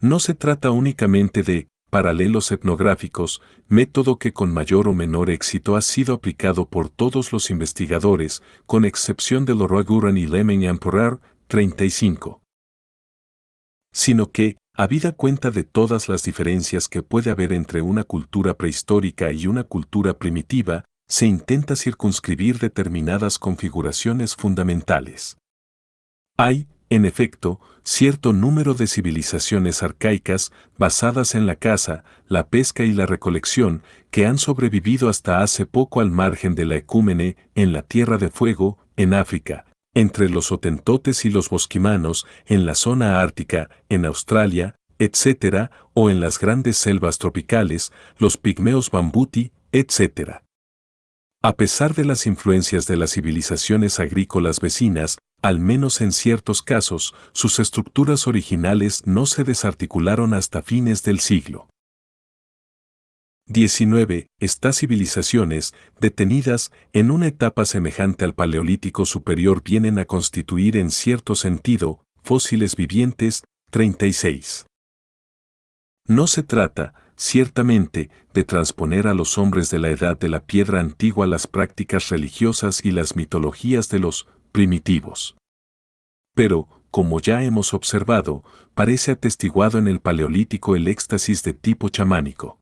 No se trata únicamente de paralelos etnográficos, método que con mayor o menor éxito ha sido aplicado por todos los investigadores, con excepción de Leroy Gurin y Lemeny Emperor, 35. Sino que, habida cuenta de todas las diferencias que puede haber entre una cultura prehistórica y una cultura primitiva, se intenta circunscribir determinadas configuraciones fundamentales. Hay, en efecto, cierto número de civilizaciones arcaicas basadas en la caza, la pesca y la recolección, que han sobrevivido hasta hace poco al margen de la ecúmene en la Tierra de Fuego, en África, entre los hotentotes y los bosquimanos, en la zona ártica, en Australia, etc., o en las grandes selvas tropicales, los pigmeos bambuti, etc. A pesar de las influencias de las civilizaciones agrícolas vecinas, al menos en ciertos casos, sus estructuras originales no se desarticularon hasta fines del siglo 19. Estas civilizaciones, detenidas en una etapa semejante al Paleolítico superior, vienen a constituir en cierto sentido fósiles vivientes. 36. No se trata, ciertamente, de transponer a los hombres de la edad de la piedra antigua las prácticas religiosas y las mitologías de los primitivos. Pero, como ya hemos observado, parece atestiguado en el Paleolítico el éxtasis de tipo chamánico.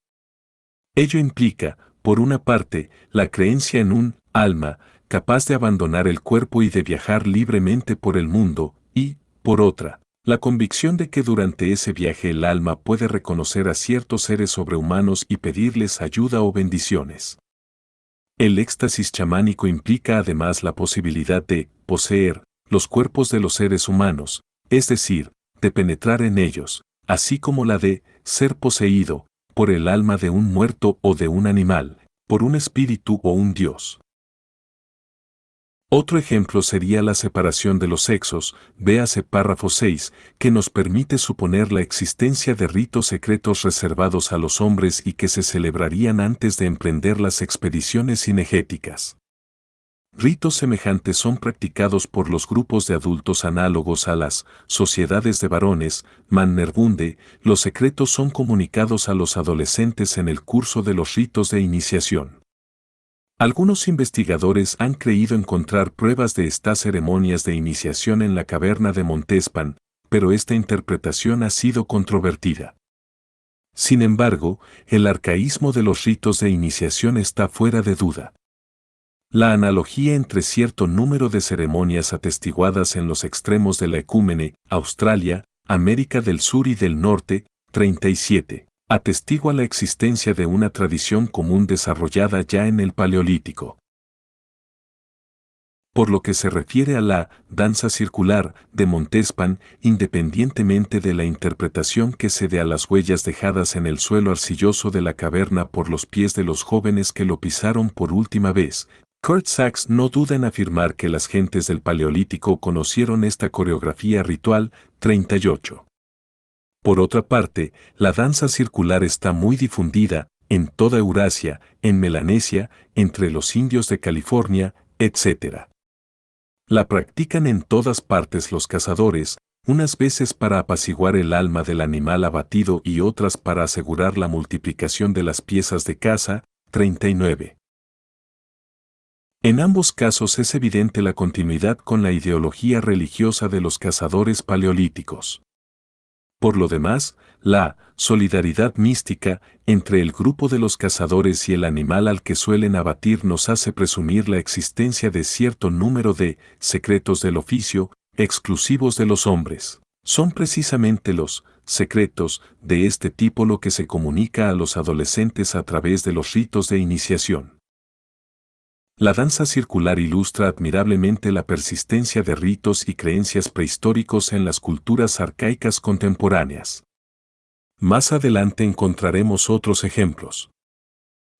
Ello implica, por una parte, la creencia en un alma capaz de abandonar el cuerpo y de viajar libremente por el mundo, y, por otra, la convicción de que durante ese viaje el alma puede reconocer a ciertos seres sobrehumanos y pedirles ayuda o bendiciones. El éxtasis chamánico implica además la posibilidad de poseer los cuerpos de los seres humanos, es decir, de penetrar en ellos, así como la de ser poseído por el alma de un muerto o de un animal, por un espíritu o un dios. Otro ejemplo sería la separación de los sexos, véase párrafo 6, que nos permite suponer la existencia de ritos secretos reservados a los hombres y que se celebrarían antes de emprender las expediciones cinegéticas. Ritos semejantes son practicados por los grupos de adultos análogos a las sociedades de varones, Mannerbunde. Los secretos son comunicados a los adolescentes en el curso de los ritos de iniciación. Algunos investigadores han creído encontrar pruebas de estas ceremonias de iniciación en la caverna de Montespan, pero esta interpretación ha sido controvertida. Sin embargo, el arcaísmo de los ritos de iniciación está fuera de duda. La analogía entre cierto número de ceremonias atestiguadas en los extremos de la ecúmene, Australia, América del Sur y del Norte, 37, atestigua la existencia de una tradición común desarrollada ya en el Paleolítico. Por lo que se refiere a la danza circular de Montespan, independientemente de la interpretación que se dé a las huellas dejadas en el suelo arcilloso de la caverna por los pies de los jóvenes que lo pisaron por última vez, Kurt Sachs no duda en afirmar que las gentes del Paleolítico conocieron esta coreografía ritual. 38. Por otra parte, la danza circular está muy difundida en toda Eurasia, en Melanesia, entre los indios de California, etc. La practican en todas partes los cazadores, unas veces para apaciguar el alma del animal abatido y otras para asegurar la multiplicación de las piezas de caza. 39. En ambos casos es evidente la continuidad con la ideología religiosa de los cazadores paleolíticos. Por lo demás, la solidaridad mística entre el grupo de los cazadores y el animal al que suelen abatir nos hace presumir la existencia de cierto número de secretos del oficio, exclusivos de los hombres. Son precisamente los secretos de este tipo lo que se comunica a los adolescentes a través de los ritos de iniciación. La danza circular ilustra admirablemente la persistencia de ritos y creencias prehistóricos en las culturas arcaicas contemporáneas. Más adelante encontraremos otros ejemplos.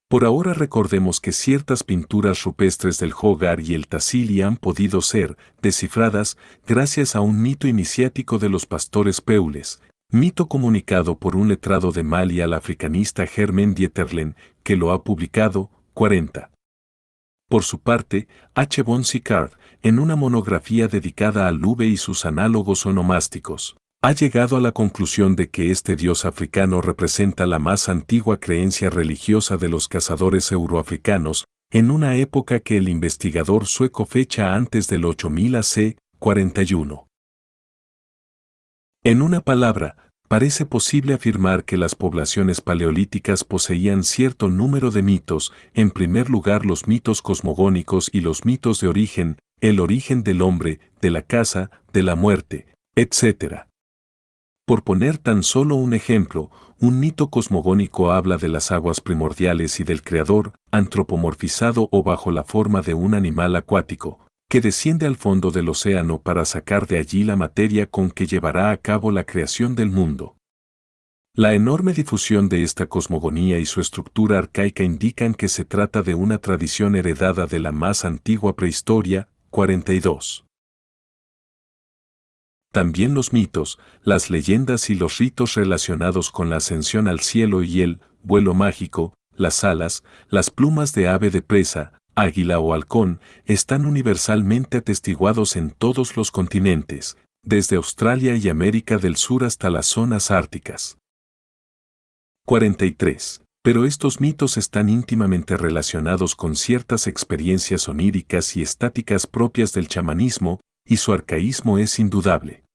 Por ahora recordemos que ciertas pinturas rupestres del Hogar y el Tassili han podido ser descifradas gracias a un mito iniciático de los pastores peules, mito comunicado por un letrado de Mali al africanista Germain Dieterlen, que lo ha publicado. 40. Por su parte, H. von Sicard, en una monografía dedicada al Lube y sus análogos onomásticos, ha llegado a la conclusión de que este dios africano representa la más antigua creencia religiosa de los cazadores euroafricanos, en una época que el investigador sueco fecha antes del 8000 AC. 41. En una palabra, parece posible afirmar que las poblaciones paleolíticas poseían cierto número de mitos, en primer lugar los mitos cosmogónicos y los mitos de origen, el origen del hombre, de la caza, de la muerte, etc. Por poner tan solo un ejemplo, un mito cosmogónico habla de las aguas primordiales y del creador, antropomorfizado o bajo la forma de un animal acuático, que desciende al fondo del océano para sacar de allí la materia con que llevará a cabo la creación del mundo. La enorme difusión de esta cosmogonía y su estructura arcaica indican que se trata de una tradición heredada de la más antigua prehistoria. 42. También los mitos, las leyendas y los ritos relacionados con la ascensión al cielo y el vuelo mágico las alas, las plumas de ave de presa, águila o halcón, están universalmente atestiguados en todos los continentes, desde Australia y América del Sur hasta las zonas árticas. 43. Pero estos mitos están íntimamente relacionados con ciertas experiencias oníricas y estáticas propias del chamanismo, y su arcaísmo es indudable.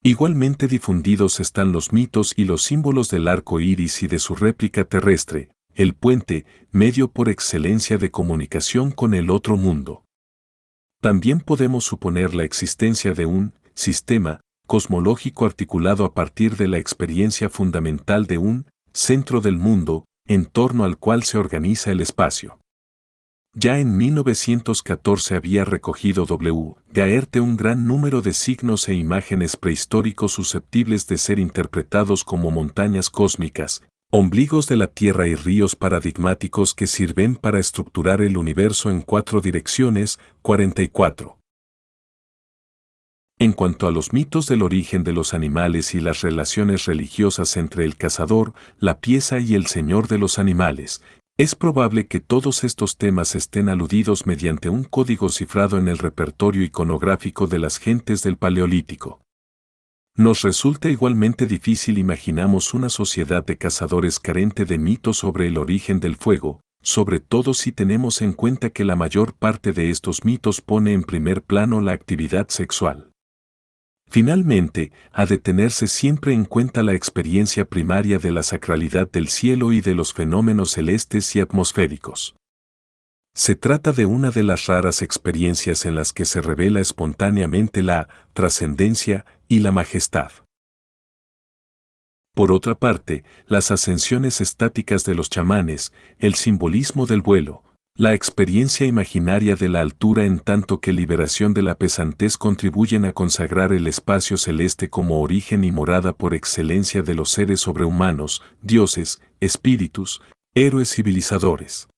Igualmente difundidos están los mitos y los símbolos del arco iris y de su réplica terrestre, el puente, medio por excelencia de comunicación con el otro mundo. También podemos suponer la existencia de un sistema cosmológico articulado a partir de la experiencia fundamental de un centro del mundo, en torno al cual se organiza el espacio. Ya en 1914 había recogido W. Gaerte un gran número de signos e imágenes prehistóricos susceptibles de ser interpretados como montañas cósmicas, ombligos de la Tierra y ríos paradigmáticos que sirven para estructurar el universo en 4 direcciones. 44. En cuanto a los mitos del origen de los animales y las relaciones religiosas entre el cazador, la pieza y el señor de los animales, es probable que todos estos temas estén aludidos mediante un código cifrado en el repertorio iconográfico de las gentes del Paleolítico. Nos resulta igualmente difícil imaginamos una sociedad de cazadores carente de mitos sobre el origen del fuego, sobre todo si tenemos en cuenta que la mayor parte de estos mitos pone en primer plano la actividad sexual. Finalmente, ha de tenerse siempre en cuenta la experiencia primaria de la sacralidad del cielo y de los fenómenos celestes y atmosféricos. Se trata de una de las raras experiencias en las que se revela espontáneamente la trascendencia y la majestad. Por otra parte, las ascensiones estáticas de los chamanes, el simbolismo del vuelo, la experiencia imaginaria de la altura en tanto que liberación de la pesantez contribuyen a consagrar el espacio celeste como origen y morada por excelencia de los seres sobrehumanos, dioses, espíritus, héroes civilizadores.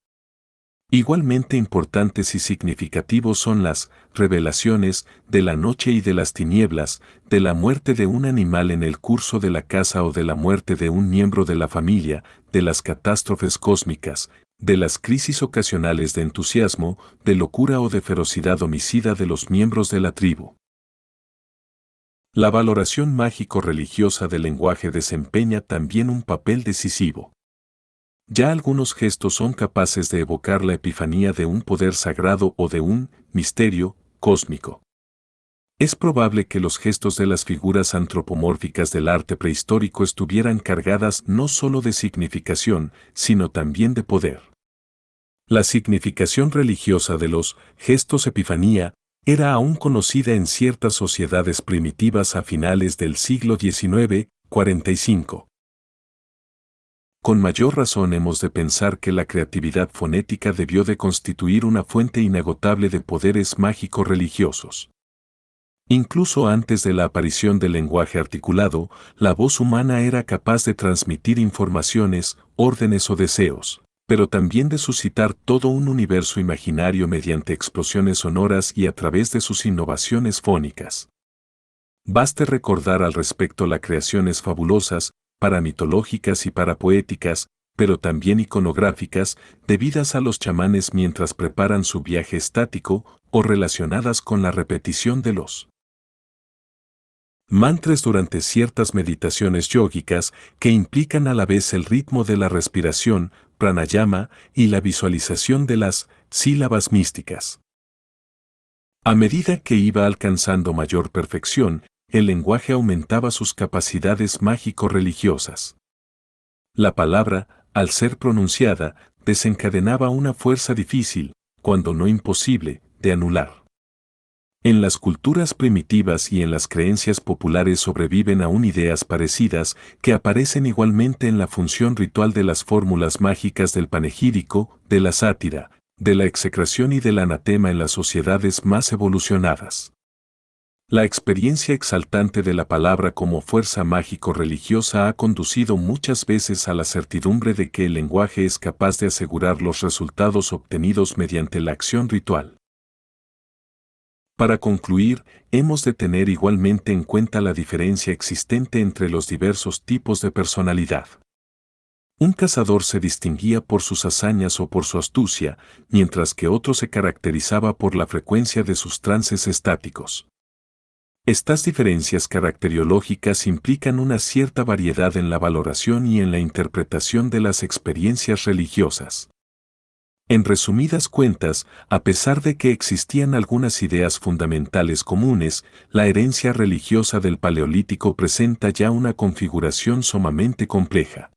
Igualmente importantes y significativos son las revelaciones de la noche y de las tinieblas, de la muerte de un animal en el curso de la caza o de la muerte de un miembro de la familia, de las catástrofes cósmicas, de las crisis ocasionales de entusiasmo, de locura o de ferocidad homicida de los miembros de la tribu. La valoración mágico-religiosa del lenguaje desempeña también un papel decisivo. Ya algunos gestos son capaces de evocar la epifanía de un poder sagrado o de un misterio cósmico. Es probable que los gestos de las figuras antropomórficas del arte prehistórico estuvieran cargadas no solo de significación, sino también de poder. La significación religiosa de los gestos epifanía era aún conocida en ciertas sociedades primitivas a finales del siglo XIX, 45. Con mayor razón hemos de pensar que la creatividad fonética debió de constituir una fuente inagotable de poderes mágico-religiosos. Incluso antes de la aparición del lenguaje articulado, la voz humana era capaz de transmitir informaciones, órdenes o deseos, pero también de suscitar todo un universo imaginario mediante explosiones sonoras y a través de sus innovaciones fónicas. Baste recordar al respecto las creaciones fabulosas, paramitológicas y parapoéticas, pero también iconográficas, debidas a los chamanes mientras preparan su viaje estático, o relacionadas con la repetición de los mantras durante ciertas meditaciones yógicas que implican a la vez el ritmo de la respiración, pranayama, y la visualización de las sílabas místicas. A medida que iba alcanzando mayor perfección, el lenguaje aumentaba sus capacidades mágico-religiosas. La palabra, al ser pronunciada, desencadenaba una fuerza difícil, cuando no imposible, de anular. En las culturas primitivas y en las creencias populares sobreviven aún ideas parecidas que aparecen igualmente en la función ritual de las fórmulas mágicas del panegírico, de la sátira, de la execración y del anatema en las sociedades más evolucionadas. La experiencia exaltante de la palabra como fuerza mágico-religiosa ha conducido muchas veces a la certidumbre de que el lenguaje es capaz de asegurar los resultados obtenidos mediante la acción ritual. Para concluir, hemos de tener igualmente en cuenta la diferencia existente entre los diversos tipos de personalidad. Un cazador se distinguía por sus hazañas o por su astucia, mientras que otro se caracterizaba por la frecuencia de sus trances estáticos. Estas diferencias caracteriológicas implican una cierta variedad en la valoración y en la interpretación de las experiencias religiosas. En resumidas cuentas, a pesar de que existían algunas ideas fundamentales comunes, la herencia religiosa del Paleolítico presenta ya una configuración sumamente compleja.